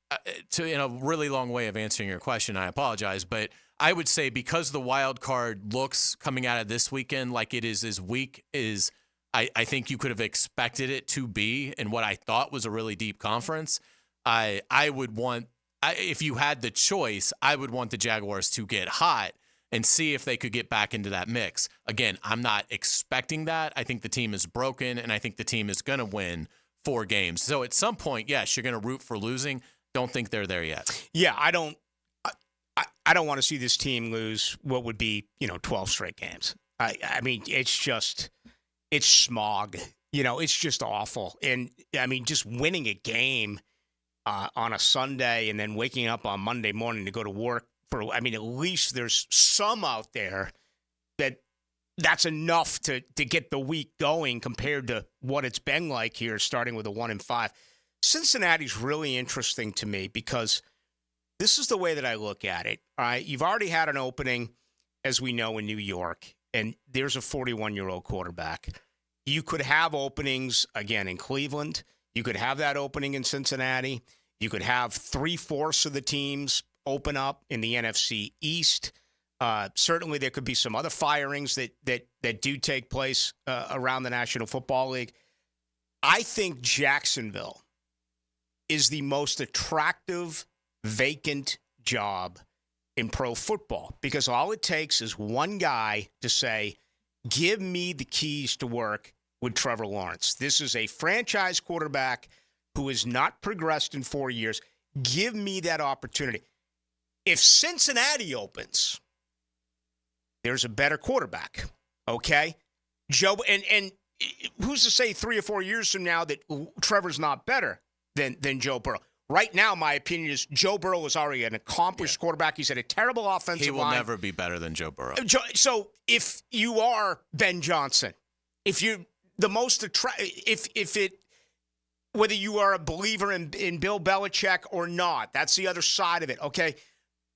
in a really long way of answering your question, I apologize, but I would say because the wild card looks coming out of this weekend like it is as weak as I think you could have expected it to be in what I thought was a really deep conference, I would want, if you had the choice, I would want the Jaguars to get hot and see if they could get back into that mix. Again, I'm not expecting that. I think the team is broken, and I think the team is going to win 4 games. So at some point, yes, you're going to root for losing. Don't think they're there yet. Yeah, I don't want to see this team lose what would be, 12 straight games. I mean, it's smog. It's just awful. And, I mean, just winning a game on a Sunday and then waking up on Monday morning to go to work at least there's some out there that's enough to get the week going compared to what it's been like here, starting with a 1-5. Cincinnati's really interesting to me because this is the way that I look at it. All right, you've already had an opening, as we know, in New York, and there's a 41-year-old quarterback. You could have openings, again, in Cleveland. You could have that opening in Cincinnati. You could have 3/4 of the teams open up in the NFC East. Certainly there could be some other firings that do take place around the National Football League. I think Jacksonville is the most attractive vacant job in pro football because all it takes is one guy to say, give me the keys to work with Trevor Lawrence. This is a franchise quarterback who has not progressed in 4 years. Give me that opportunity. If Cincinnati opens, there's a better quarterback, okay? Joe, and who's to say 3 or 4 years from now that Trevor's not better than Joe Burrow? Right now, my opinion is Joe Burrow is already an accomplished quarterback. He's had a terrible offensive line. He will never be better than Joe Burrow. So if you are Ben Johnson, if you're the most whether you are a believer in Bill Belichick or not, that's the other side of it, okay?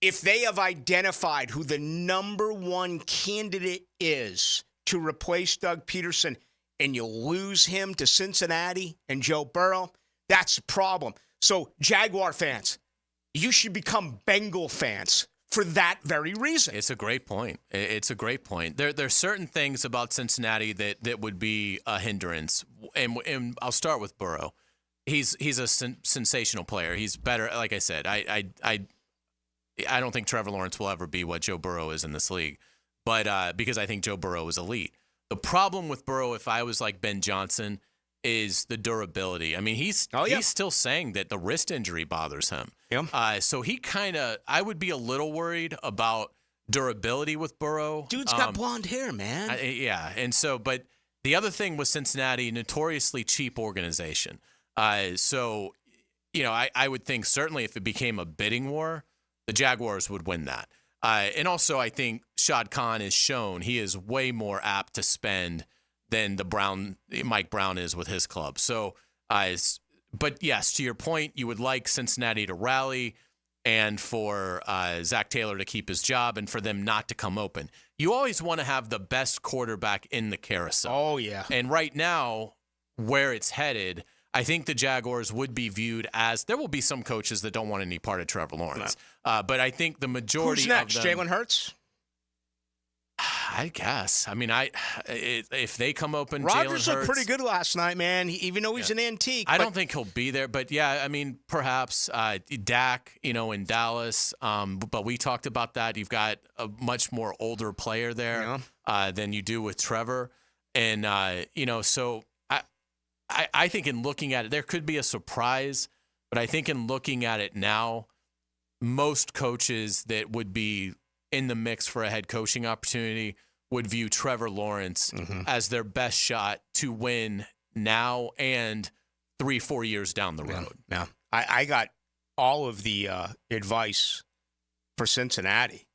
If they have identified who the number one candidate is to replace Doug Peterson and you lose him to Cincinnati and Joe Burrow, that's a problem. So, Jaguar fans, you should become Bengal fans for that very reason. It's a great point. It's a great point. There's certain things about Cincinnati that would be a hindrance, and I'll start with Burrow. He's a sensational player. He's better. Like I said, I don't think Trevor Lawrence will ever be what Joe Burrow is in this league, but because I think Joe Burrow is elite. The problem with Burrow, if I was like Ben Johnson, is the durability. I mean, he's still saying that the wrist injury bothers him. Yeah. So I would be a little worried about durability with Burrow. Dude's got blonde hair, man. Yeah. And so, but the other thing with Cincinnati, notoriously cheap organization. So, I would think certainly if it became a bidding war, the Jaguars would win that. And also, I think Shad Khan has shown he is way more apt to spend than Mike Brown is with his club. So, but yes, to your point, you would like Cincinnati to rally and for Zach Taylor to keep his job and for them not to come open. You always want to have the best quarterback in the carousel. Oh, yeah. And right now, where it's headed, I think the Jaguars would be viewed as, there will be some coaches that don't want any part of Trevor Lawrence. No. But I think the majority Who's next? of them... Jalen Hurts? I guess. I mean, if they come open, Rodgers Jalen looked pretty good last night, man. Even though he's an antique. I don't think he'll be there, but yeah, I mean, perhaps Dak, in Dallas. But we talked about that. You've got a much more older player there than you do with Trevor, and so I think in looking at it, there could be a surprise, but I think in looking at it now, most coaches that would be in the mix for a head coaching opportunity would view Trevor Lawrence as their best shot to win now and 3-4 years down the road. Yeah. I got all of the advice for Cincinnati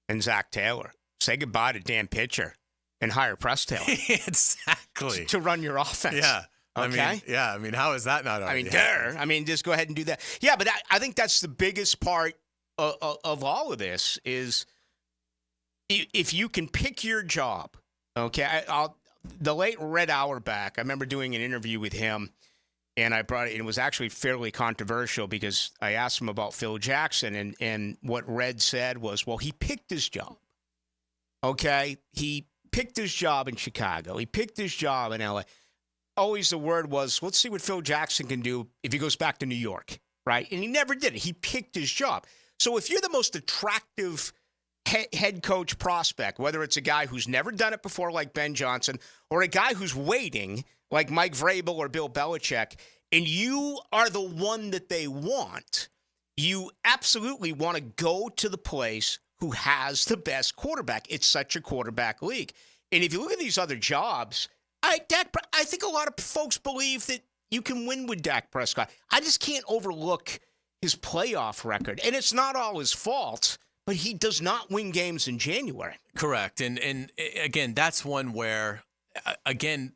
and Zach Taylor. Say goodbye to Dan Pitcher and hire Press Taylor. Exactly. To run your offense. Yeah. Okay? I mean, how is that not already happening? Just go ahead and do that. Yeah, but I think that's the biggest part of all of this is if you can pick your job, okay? The late Red Auerbach, I remember doing an interview with him, and I brought it. And it was actually fairly controversial because I asked him about Phil Jackson, and what Red said was, well, he picked his job, okay? He picked his job in Chicago. He picked his job in L.A. Always the word was, let's see what Phil Jackson can do if he goes back to New York, right? And he never did it. He picked his job. So if you're the most attractive head coach prospect, whether it's a guy who's never done it before like Ben Johnson or a guy who's waiting like Mike Vrabel or Bill Belichick, and you are the one that they want, you absolutely want to go to the place who has the best quarterback. It's such a quarterback league. And if you look at these other jobs, I think a lot of folks believe that you can win with Dak Prescott. I just can't overlook his playoff record. And it's not all his fault, but he does not win games in January. Correct. And again, that's one where, again,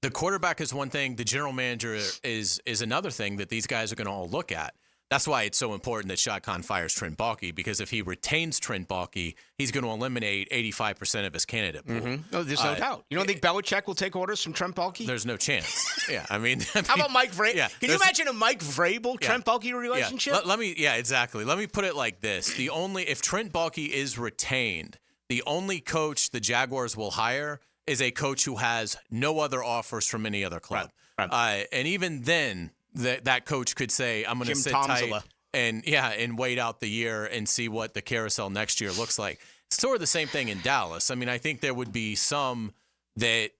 the quarterback is one thing. The general manager is another thing that these guys are going to all look at. That's why it's so important that Shad Khan fires Trent Baalke, because if he retains Trent Baalke, he's going to eliminate 85% of his candidate pool. Mm-hmm. No, there's no doubt. You don't think Belichick will take orders from Trent Baalke? There's no chance. Yeah, I mean how about Mike Vrabel? Yeah, can you imagine a Mike Vrabel Trent Baalke relationship? Yeah, exactly. Let me put it like this: if Trent Baalke is retained, the only coach the Jaguars will hire is a coach who has no other offers from any other club. Right. And even then, that coach could say, I'm going to sit tight and wait out the year and see what the carousel next year looks like. It's sort of the same thing in Dallas. I mean, I think there would be some that,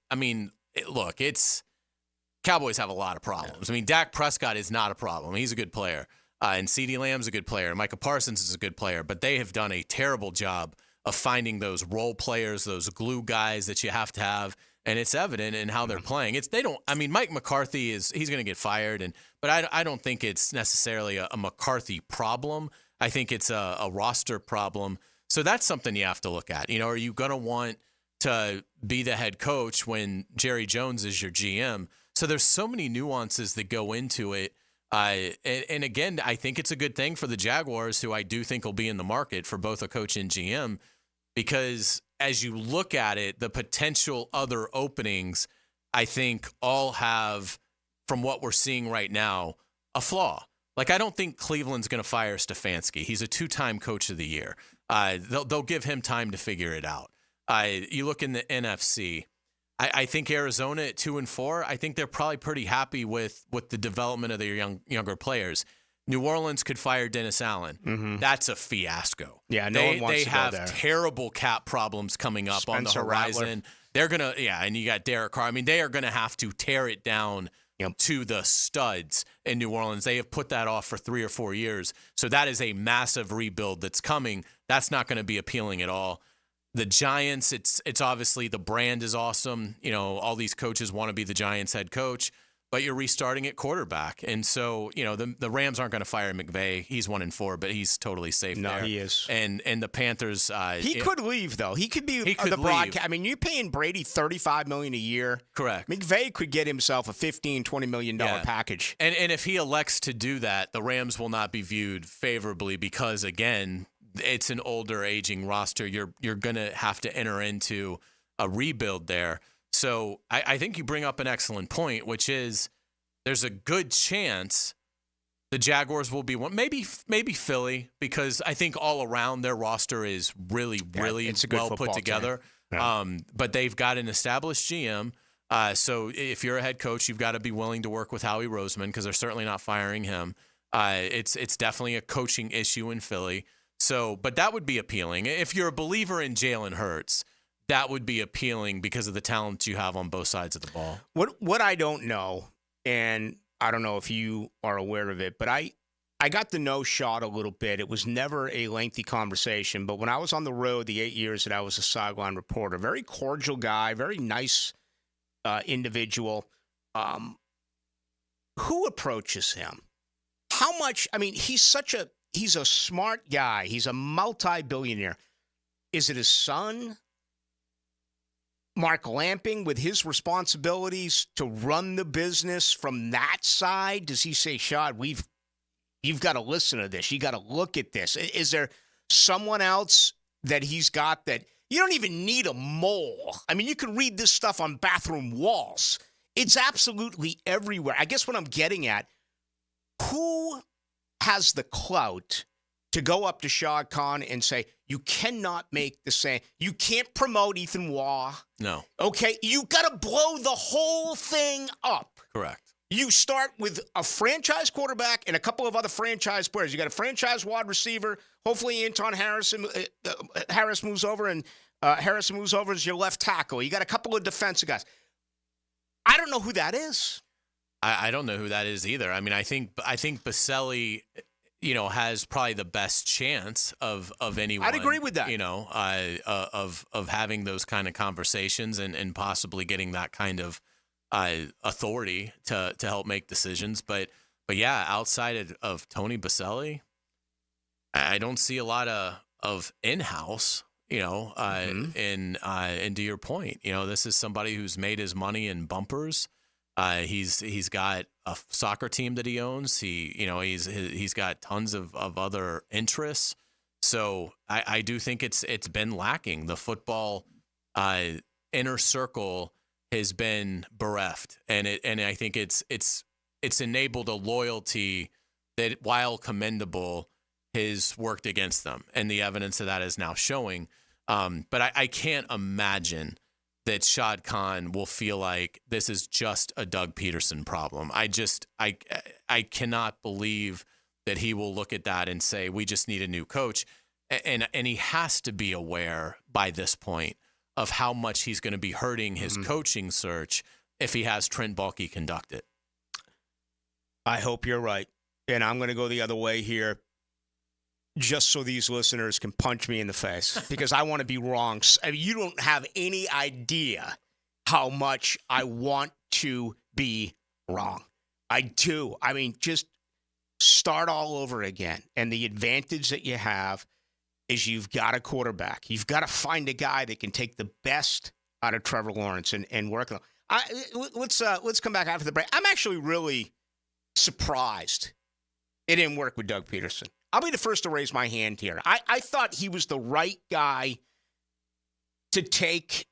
Cowboys have a lot of problems. I mean, Dak Prescott is not a problem. He's a good player. And CeeDee Lamb's a good player. Micah Parsons is a good player. But they have done a terrible job of finding those role players, those glue guys that you have to have. And it's evident in how they're playing. Mike McCarthy he's going to get fired, but I don't think it's necessarily a McCarthy problem. I think it's a roster problem. So that's something you have to look at. Are you going to want to be the head coach when Jerry Jones is your GM? So there's so many nuances that go into it. And again, I think it's a good thing for the Jaguars, who I do think will be in the market for both a coach and GM, because as you look at it, the potential other openings, I think all have, from what we're seeing right now, a flaw. Like, I don't think Cleveland's going to fire Stefanski. He's a 2-time coach of the year. They'll give him time to figure it out. You look in the NFC, I think Arizona at 2-4, I think they're probably pretty happy with the development of their younger players. New Orleans could fire Dennis Allen. Mm-hmm. That's a fiasco. Yeah, no one wants to go there. They have terrible cap problems coming up on the horizon. Rattler. They're going to, and you got Derek Carr. I mean, they are going to have to tear it down to the studs in New Orleans. They have put that off for 3 or 4 years. So that is a massive rebuild that's coming. That's not going to be appealing at all. The Giants, it's obviously the brand is awesome. All these coaches want to be the Giants head coach, but you're restarting at quarterback. And so, the Rams aren't going to fire McVay. He's 1-4, but he's totally safe there. No, he is. And the Panthers. He could leave, though. He could be the broadcast. I mean, you're paying Brady $35 million a year. Correct. McVay could get himself a $15-20 million package. And if he elects to do that, the Rams will not be viewed favorably because, again, it's an older, aging roster. You're going to have to enter into a rebuild there. So I think you bring up an excellent point, which is there's a good chance the Jaguars will be one. Maybe Philly, because I think all around their roster is really well put together. Yeah. But they've got an established GM. So if you're a head coach, you've got to be willing to work with Howie Roseman, because they're certainly not firing him. It's definitely a coaching issue in Philly. So, but that would be appealing. If you're a believer in Jalen Hurts, that would be appealing because of the talent you have on both sides of the ball. What I don't know, and I don't know if you are aware of it, but I got to know Shad a little bit. It was never a lengthy conversation, but when I was on the road the 8 years that I was a sideline reporter, very cordial guy, very nice individual. Who approaches him? How much? I mean, he's a smart guy. He's a multi-billionaire. Is it his son, Mark Lamping, with his responsibilities to run the business from that side? Does he say, Shad, you've got to listen to this. You got to look at this. Is there someone else that he's got that you don't even need a mole? I mean, you can read this stuff on bathroom walls. It's absolutely everywhere. I guess what I'm getting at, who has the clout to go up to Shad Khan and say, you cannot make the same. You can't promote Ethan Waugh. No. Okay? You got to blow the whole thing up. Correct. You start with a franchise quarterback and a couple of other franchise players. You got a franchise wide receiver. Hopefully, Anton Harris moves over, and Harrison moves over as your left tackle. You got a couple of defensive guys. I don't know who that is. I don't know who that is either. I mean, I think Baselli, has probably the best chance of anyone. I'd agree with that. Of having those kind of conversations and possibly getting that kind of authority to help make decisions. But yeah, outside of Tony Baselli, I don't see a lot of in-house. And to your point, this is somebody who's made his money in bumpers. He's got a soccer team that he owns. He's got tons of other interests. So I do think it's been lacking. The football inner circle has been bereft, and I think it's enabled a loyalty that, while commendable, has worked against them, and the evidence of that is now showing. But I can't imagine that Shad Khan will feel like this is just a Doug Peterson problem. I cannot believe that he will look at that and say, we just need a new coach. And he has to be aware by this point of how much he's going to be hurting his coaching search if he has Trent Baalke conduct it. I hope you're right. And I'm going to go the other way here, just so these listeners can punch me in the face, because I want to be wrong. I mean, you don't have any idea how much I want to be wrong. I do. I mean, just start all over again. And the advantage that you have is you've got a quarterback. You've got to find a guy that can take the best out of Trevor Lawrence and work on. Let's come back after the break. I'm actually really surprised it didn't work with Doug Peterson. I'll be the first to raise my hand here. I thought he was the right guy to take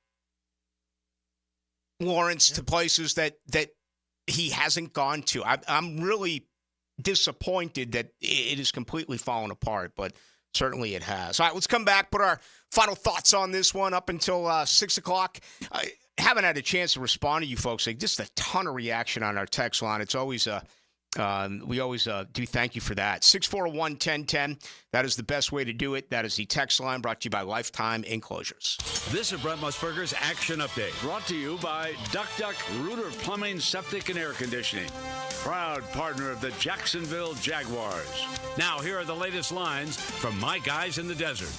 Lawrence to places that he hasn't gone to. I'm really disappointed that it has completely fallen apart, but certainly it has. All right, let's come back, put our final thoughts on this one up until 6 o'clock. I haven't had a chance to respond to you folks. Like, just a ton of reaction on our text line. It's always we always do thank you for that. 641-1010. That is the best way to do it. That is the text line, brought to you by Lifetime Enclosures. This is Brent Musburger's Action Update, brought to you by Duck Rooter Plumbing, Septic, and Air Conditioning. Proud partner of the Jacksonville Jaguars. Now, here are the latest lines from my guys in the desert.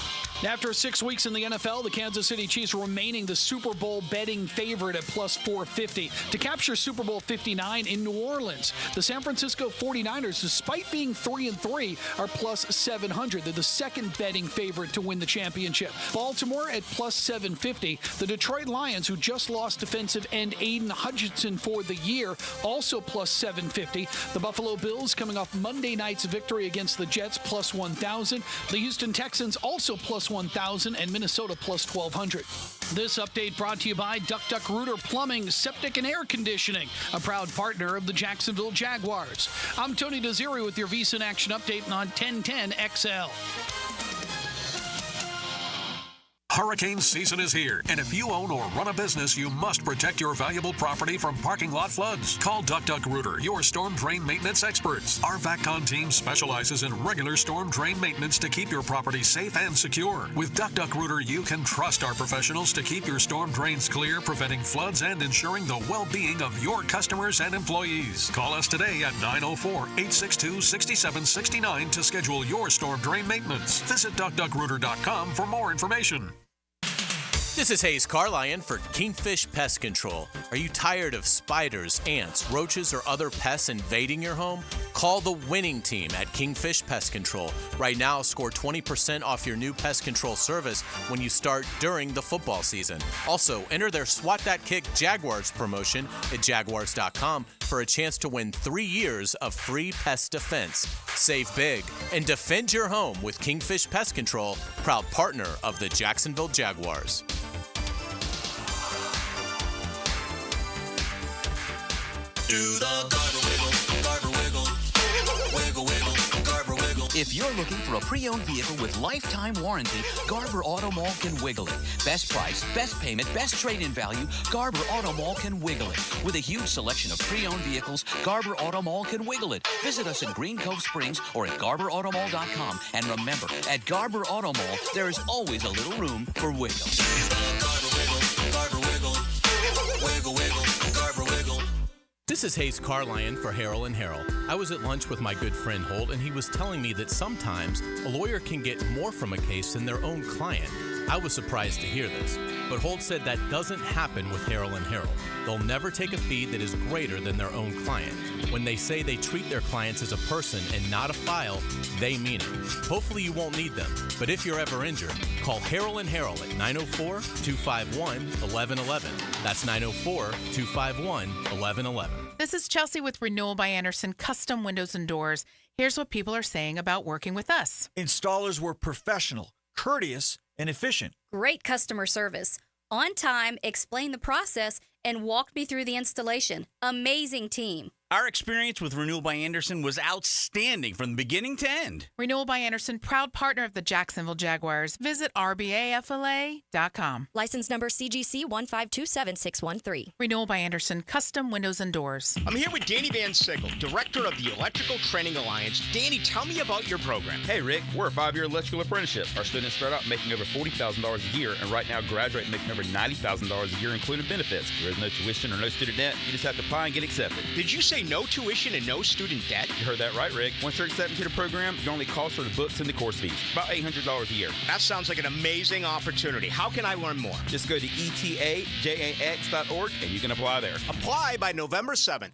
After 6 weeks in the NFL, the Kansas City Chiefs remaining the Super Bowl betting favorite at plus 450 to capture Super Bowl 59 in New Orleans. The San Francisco 49ers, despite being 3-3, are plus 700. They're the second betting favorite to win the championship. Baltimore at plus 750. The Detroit Lions, who just lost defensive end Aiden Hutchinson for the year, also plus 750. The Buffalo Bills, coming off Monday night's victory against the Jets, plus 1,000. The Houston Texans also plus 1,000, and Minnesota plus 1,200. This update brought to you by Duck Rooter Plumbing, Septic, and Air Conditioning, a proud partner of the Jacksonville Jaguars. I'm Tony Desiri with your VSiN Action Update on 1010 XL. Hurricane season is here, and if you own or run a business, you must protect your valuable property from parking lot floods. Call Duck Rooter, your storm drain maintenance experts. Our VACCON team specializes in regular storm drain maintenance to keep your property safe and secure. With Duck Rooter, you can trust our professionals to keep your storm drains clear, preventing floods and ensuring the well-being of your customers and employees. Call us today at 904-862-6769 to schedule your storm drain maintenance. Visit duckrooter.com for more information. This is Hayes Carlion for Kingfish Pest Control. Are you tired of spiders, ants, roaches, or other pests invading your home? Call the winning team at Kingfish Pest Control. Right now, score 20% off your new pest control service when you start during the football season. Also, enter their Swat That Kick Jaguars promotion at Jaguars.com for a chance to win 3 years of free pest defense. Save big and defend your home with Kingfish Pest Control, proud partner of the Jacksonville Jaguars. Do the garber wiggle, wiggle, wiggle, wiggle, garber wiggle. If you're looking for a pre-owned vehicle with lifetime warranty, Garber Auto Mall can wiggle it. Best price, best payment, best trade-in value, Garber Auto Mall can wiggle it. With a huge selection of pre-owned vehicles, Garber Auto Mall can wiggle it. Visit us in Green Cove Springs or at GarberAutomall.com. And remember, at Garber Auto Mall, there is always a little room for wiggle. Garber Wiggle, Wiggle, Wiggle, Garber Wiggle. This is Hayes Carlion for Harrell & Harrell. I was at lunch with my good friend Holt, and he was telling me that sometimes a lawyer can get more from a case than their own client. I was surprised to hear this, but Holt said that doesn't happen with Harrell & Harrell. They'll never take a fee that is greater than their own client. When they say they treat their clients as a person and not a file, they mean it. Hopefully you won't need them, but if you're ever injured, call Harrell & Harrell at 904-251-1111. That's 904-251-1111. This is Chelsea with Renewal by Andersen Custom Windows and Doors. Here's what people are saying about working with us. Installers were professional, courteous, and efficient. Great customer service. On time, explained the process, and walked me through the installation. Amazing team. Our experience with Renewal by Andersen was outstanding from the beginning to end. Renewal by Andersen, proud partner of the Jacksonville Jaguars. Visit rbafla.com. License number CGC 1527613. Renewal by Andersen, Custom Windows and Doors. I'm here with Danny Van Sickle, Director of the Electrical Training Alliance. Danny, tell me about your program. Hey, Rick, we're a 5-year electrical apprenticeship. Our students start out making over $40,000 a year, and right now graduate making over $90,000 a year, including benefits. There is no tuition or no student debt. You just have to apply and get accepted. Did you say no tuition and no student debt? You heard that right, Rick. Once you're accepted to the program, your only cost are the books and the course fees. About $800 a year. That sounds like an amazing opportunity. How can I learn more? Just go to etajax.org and you can apply there. Apply by November 7th.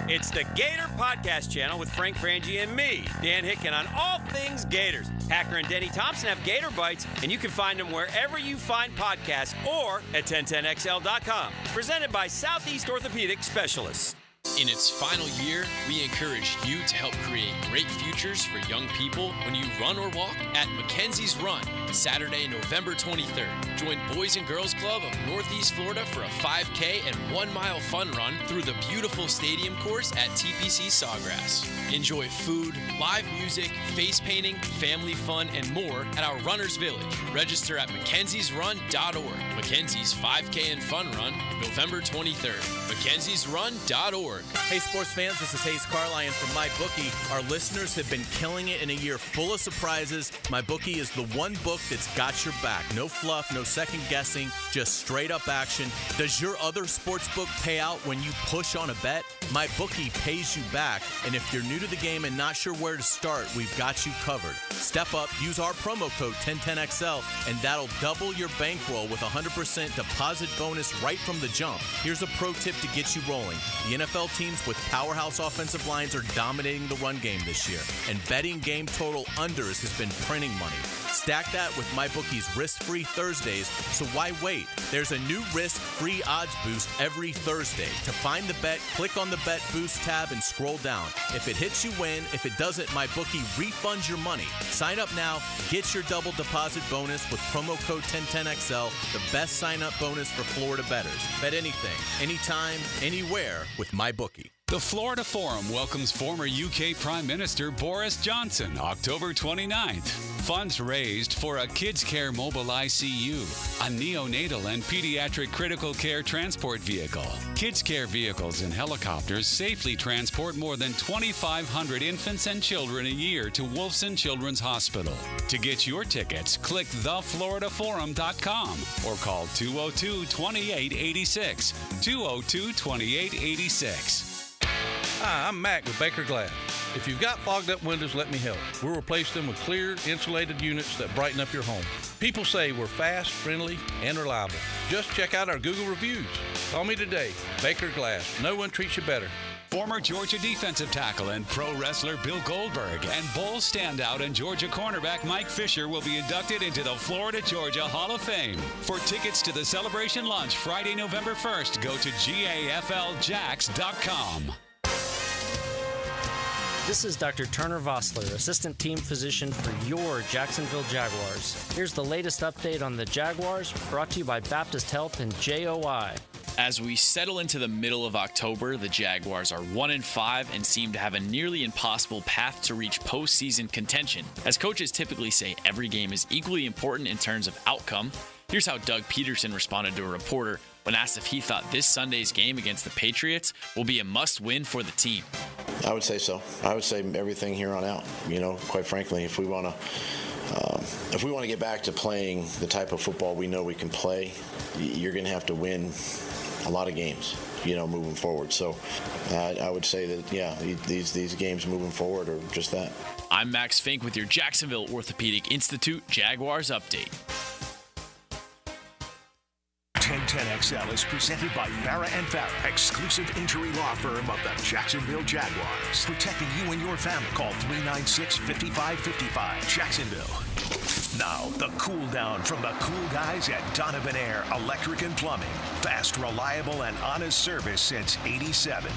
It's the Gator Podcast Channel with Frank Frangie and me, Dan Hicken, on all things Gators. Hacker and Denny Thompson have Gator Bites, and you can find them wherever you find podcasts or at 1010XL.com. Presented by Southeast Orthopedic Specialists. In its final year, we encourage you to help create great futures for young people when you run or walk at Mackenzie's Run, Saturday, November 23rd. Join Boys and Girls Club of Northeast Florida for a 5K and 1-mile fun run through the beautiful stadium course at TPC Sawgrass. Enjoy food, live music, face painting, family fun, and more at our Runners Village. Register at mackenziesrun.org. Mackenzie's 5K and Fun Run, November 23rd. mackenziesrun.org. Hey, sports fans, this is Hayes Carlion from MyBookie. Our listeners have been killing it in a year full of surprises. MyBookie is the one book that's got your back. No fluff, no second guessing, just straight up action. Does your other sports book pay out when you push on a bet? MyBookie pays you back. And if you're new to the game and not sure where to start, we've got you covered. Step up, use our promo code 1010XL, and that'll double your bankroll with 100% deposit bonus right from the jump. Here's a pro tip to get you rolling. The NFL teams with powerhouse offensive lines are dominating the run game this year, and betting game total unders has been printing money. Stack that with MyBookie's risk-free Thursdays, so why wait? There's a new risk-free odds boost every Thursday. To find the bet, click on the Bet Boost tab and scroll down. If it hits, you win. If it doesn't, MyBookie refunds your money. Sign up now. Get your double deposit bonus with promo code 1010XL, the best sign-up bonus for Florida bettors. Bet anything, anytime, anywhere with MyBookie. The Florida Forum welcomes former UK Prime Minister Boris Johnson, October 29th. Funds raised for a Kids Care Mobile ICU, a neonatal and pediatric critical care transport vehicle. Kids Care vehicles and helicopters safely transport more than 2,500 infants and children a year to Wolfson Children's Hospital. To get your tickets, click thefloridaforum.com or call 202-2886. 202-2886. Hi, I'm Mac with Baker Glass. If you've got fogged up windows, let me help. We'll replace them with clear, insulated units that brighten up your home. People say we're fast, friendly, and reliable. Just check out our Google reviews. Call me today. Baker Glass. No one treats you better. Former Georgia defensive tackle and pro wrestler Bill Goldberg and Bulls standout and Georgia cornerback Mike Fisher will be inducted into the Florida-Georgia Hall of Fame. For tickets to the celebration lunch Friday, November 1st, go to GAFLJax.com. This is Dr. Turner Vossler, Assistant Team Physician for your Jacksonville Jaguars. Here's the latest update on the Jaguars, brought to you by Baptist Health and JOI. As we settle into the middle of October, the Jaguars are 1-5 and seem to have a nearly impossible path to reach postseason contention. As coaches typically say, every game is equally important in terms of outcome. Here's how Doug Peterson responded to a reporter when asked if he thought this Sunday's game against the Patriots will be a must-win for the team. I would say so. I would say everything here on out. Quite frankly, if we want to get back to playing the type of football we know we can play, you're going to have to win a lot of games, moving forward. So I would say that, these games moving forward are just that. I'm Max Fink with your Jacksonville Orthopedic Institute Jaguars update. 1010XL is presented by Farah & Farah, exclusive injury law firm of the Jacksonville Jaguars. Protecting you and your family. Call 396-5555. Jacksonville. Now, the cool down from the cool guys at Donovan Air Electric and Plumbing. Fast, reliable, and honest service since '87.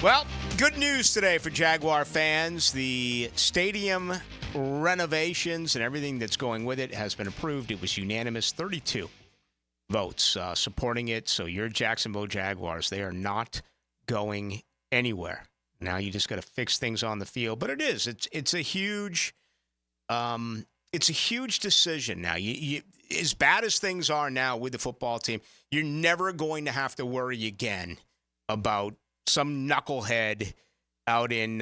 Well, good news today for Jaguar fans. The stadium renovations and everything that's going with it has been approved. It was unanimous, 32 votes supporting it. So your Jacksonville Jaguars, they are not going anywhere. Now you just got to fix things on the field. But it's a huge decision now. You as bad as things are now with the football team, you're never going to have to worry again about some knucklehead out in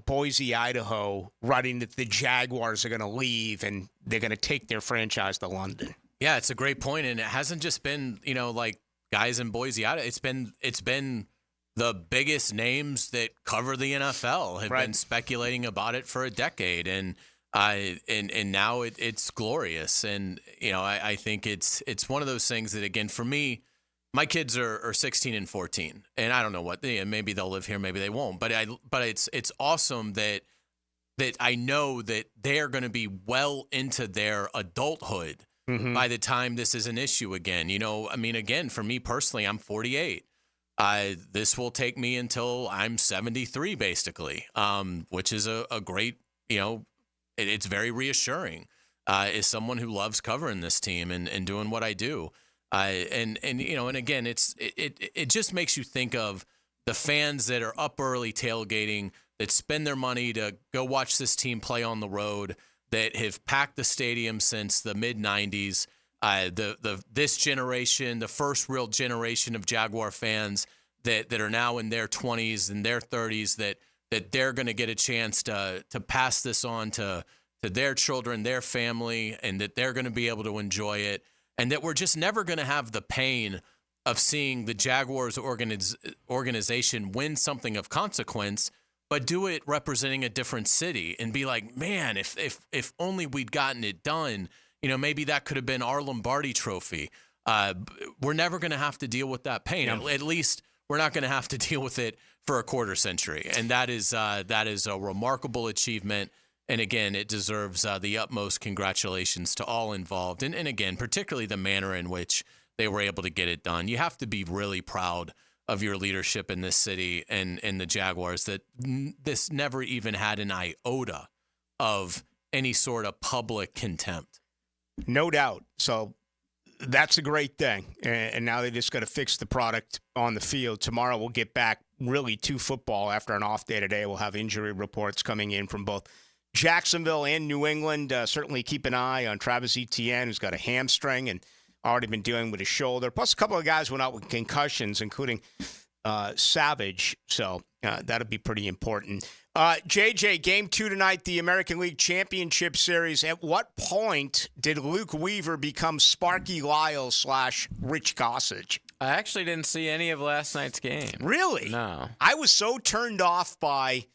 Boise, Idaho, writing that the Jaguars are going to leave and they're going to take their franchise to London. Yeah, it's a great point, and it hasn't just been like guys in Boise, Idaho. It's been the biggest names that cover the NFL have been speculating about it for a decade, and now it's glorious. And I think it's one of those things that, again, for me, my kids are 16 and 14, and I don't know what maybe they'll live here, maybe they won't. But it's awesome that I know that they're going to be well into their adulthood. Mm-hmm. By the time this is an issue again. Again, for me personally, I'm 48. This will take me until I'm 73, basically, which is a great, it's very reassuring as someone who loves covering this team and doing what I do. And again, it just makes you think of the fans that are up early tailgating, that spend their money to go watch this team play on the road, that have packed the stadium since the mid-'90s. This generation, the first real generation of Jaguar fans that are now in their 20s and their 30s, that they're going to get a chance to pass this on to their children, their family, and that they're going to be able to enjoy it, and that we're just never going to have the pain of seeing the Jaguars organization win something of consequence, but do it representing a different city and be like, man, if only we'd gotten it done, maybe that could have been our Lombardi trophy. We're never going to have to deal with that pain. Yeah. At least we're not going to have to deal with it for a quarter century. And that is a remarkable achievement. And again, it deserves the utmost congratulations to all involved. And again, particularly the manner in which they were able to get it done. You have to be really proud of your leadership in this city and the Jaguars, that this never even had an iota of any sort of public contempt. No doubt. So that's a great thing. And now they just got to fix the product on the field. Tomorrow we'll get back really to football after an off day today. We'll have injury reports coming in from both Jacksonville and New England. Certainly keep an eye on Travis Etienne, who's got a hamstring and already been dealing with his shoulder. Plus, a couple of guys went out with concussions, including Savage. So that'll be pretty important. JJ, Game 2 tonight, the American League Championship Series. At what point did Luke Weaver become Sparky Lyle / Rich Gossage? I actually didn't see any of last night's game. Really? No. I was so turned off by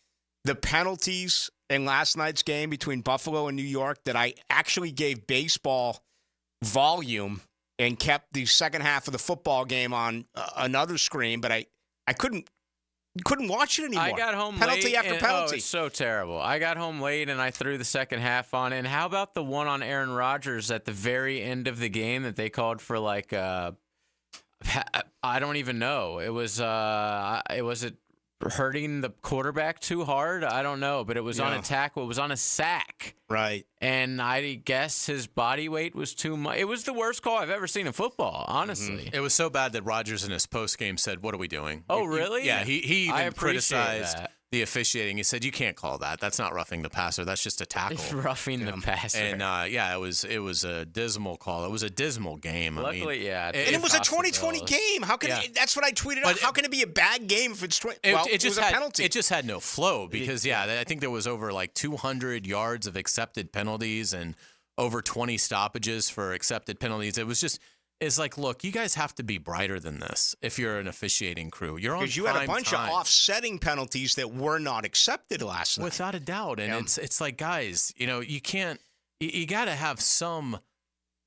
the penalties in last night's game between Buffalo and New York that I actually gave baseball volume and kept the second half of the football game on another screen, but I couldn't watch it anymore. I got home penalty late. After penalty. Oh, it's so terrible. I got home late and I threw the second half on. And how about the one on Aaron Rodgers at the very end of the game that they called for I don't even know. It was hurting the quarterback too hard. I don't know, but it was on a tackle. It was on a sack. Right. And I guess his body weight was too much. It was the worst call I've ever seen in football, honestly. It was so bad that Rodgers in his postgame said, "What are we doing?" Oh, really? Yeah, he even criticized that. the officiating. He said, "You can't call that. That's not roughing the passer. That's just a tackle." Roughing the passer. And it was a dismal call. It was a dismal game. Luckily, and it was a 2020 game. How can that's what I tweeted out? How can it be a bad game if it's 20? It was a penalty. It just had no flow because I think there was over like 200 yards of accepted penalties and over 20 stoppages for accepted penalties. It was just. It's like, look, you guys have to be brighter than this if you're an officiating crew. You're on because you had a bunch of offsetting penalties that were not accepted last night. Without a doubt. And it's like, guys, you can't – you got to have some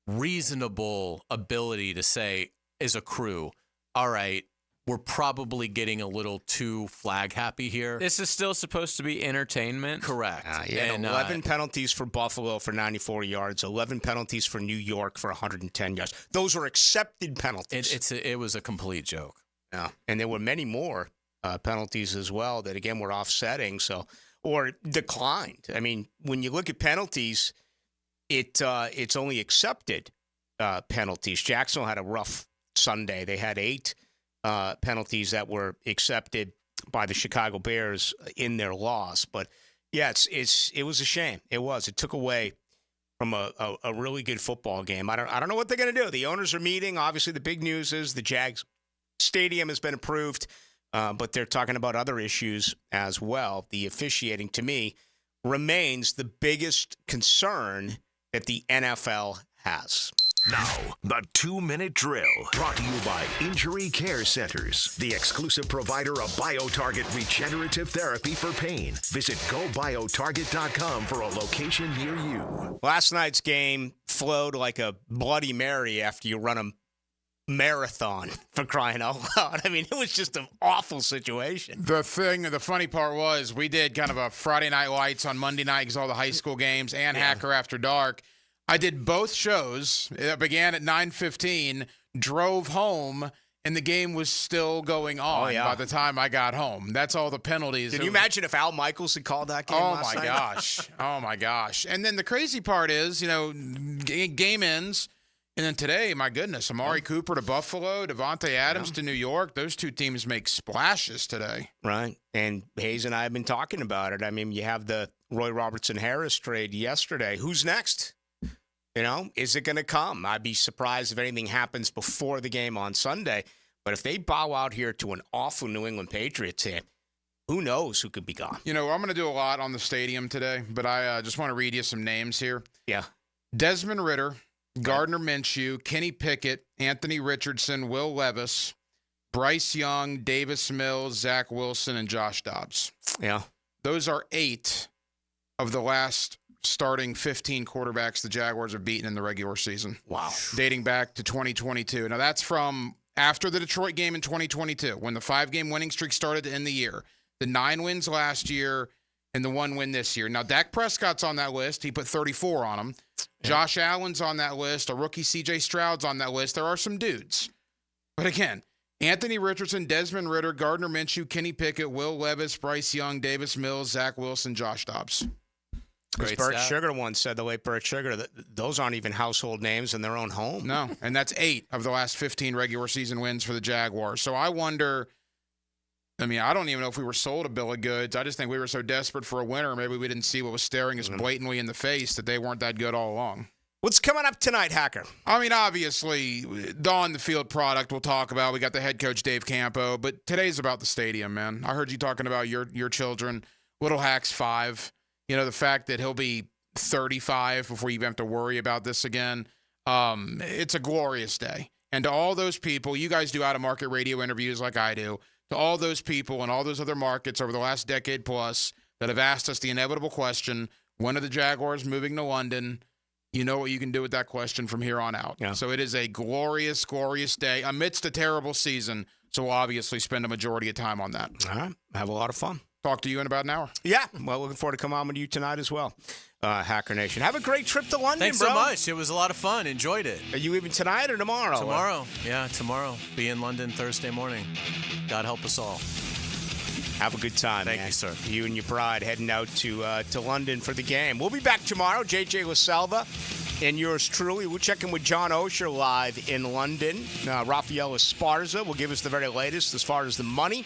reasonable ability to say as a crew, all right, we're probably getting a little too flag happy here. This is still supposed to be entertainment. Correct. And 11 penalties for Buffalo for 94 yards, 11 penalties for New York for 110 yards. Those were accepted penalties. It was a complete joke. Yeah, and there were many more penalties as well that, again, were offsetting or declined. I mean, when you look at penalties, it's only accepted penalties. Jacksonville had a rough Sunday. They had 8 penalties that were accepted by the Chicago Bears in their loss. But, yeah, it was a shame. It was. It took away from a really good football game. I don't know what they're going to do. The owners are meeting. Obviously, the big news is the Jags stadium has been approved, but they're talking about other issues as well. The officiating, to me, remains the biggest concern that the NFL has. Now, the 2-minute drill, brought to you by Injury Care Centers, the exclusive provider of BioTarget regenerative therapy for pain. Visit GoBioTarget.com for a location near you. Last night's game flowed like a Bloody Mary after you run a marathon, for crying out loud. I mean, it was just an awful situation. The funny part was we did kind of a Friday Night Lights on Monday night because all the high school games and Hacker After Dark. I did both shows. It began at 9:15, drove home, and the game was still going on by the time I got home. That's all the penalties. Can you imagine if Al Michaels had called that game last night? Gosh. Oh, my gosh. And then the crazy part is, game ends, and then today, my goodness, Amari Cooper to Buffalo, Devontae Adams to New York. Those two teams make splashes today. Right. And Hayes and I have been talking about it. I mean, you have the Roy Robertson-Harris trade yesterday. Who's next? Is it going to come? I'd be surprised if anything happens before the game on Sunday. But if they bow out here to an awful New England Patriots team, who knows who could be gone? I'm going to do a lot on the stadium today, but I just want to read you some names here. Yeah. Desmond Ridder, Gardner Minshew, Kenny Pickett, Anthony Richardson, Will Levis, Bryce Young, Davis Mills, Zach Wilson, and Josh Dobbs. Yeah. Those are 8 of the last starting 15 quarterbacks the Jaguars have beaten in the regular season. Wow. Dating back to 2022. Now, that's from after the Detroit game in 2022, when the 5-game winning streak started to end the year. The 9 wins last year and the 1 win this year. Now, Dak Prescott's on that list. He put 34 on him. Yeah. Josh Allen's on that list. A rookie C.J. Stroud's on that list. There are some dudes. But again, Anthony Richardson, Desmond Ridder, Gardner Minshew, Kenny Pickett, Will Levis, Bryce Young, Davis Mills, Zach Wilson, Josh Dobbs. Because Bert Sugar once said, the late Bert Sugar, that those aren't even household names in their own home. No, and that's 8 of the last 15 regular season wins for the Jaguars. So I wonder, I don't even know if we were sold a bill of goods. I just think we were so desperate for a winner, maybe we didn't see what was staring us blatantly in the face, that they weren't that good all along. What's coming up tonight, Hacker? Obviously, the on-the-field product we'll talk about. We got the head coach, Dave Campo, but today's about the stadium, man. I heard you talking about your children. Little Hack's 5. The fact that he'll be 35 before you even have to worry about this again, it's a glorious day. And to all those people, you guys do out-of-market radio interviews like I do, to all those people and all those other markets over the last decade plus that have asked us the inevitable question, when are the Jaguars moving to London? You know what you can do with that question from here on out. Yeah. So it is a glorious, glorious day amidst a terrible season. So we'll obviously spend a majority of time on that. All right. Have a lot of fun. Talk to you in about an hour. Yeah. Well, looking forward to coming on with you tonight as well, Hacker Nation. Have a great trip to London, Thanks so much. It was a lot of fun. Enjoyed it. Are you leaving tonight or tomorrow? Tomorrow. Yeah, tomorrow. Be in London Thursday morning. God help us all. Have a good time, Thank man. you, sir. You and your bride heading out to London for the game. We'll be back tomorrow. JJ LaSalva and yours truly. We'll check in with John Osher live in London. Rafael Esparza will give us the very latest as far as the money.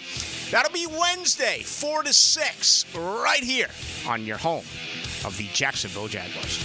That'll be Wednesday, 4 to 6, right here on your home of the Jacksonville Jaguars.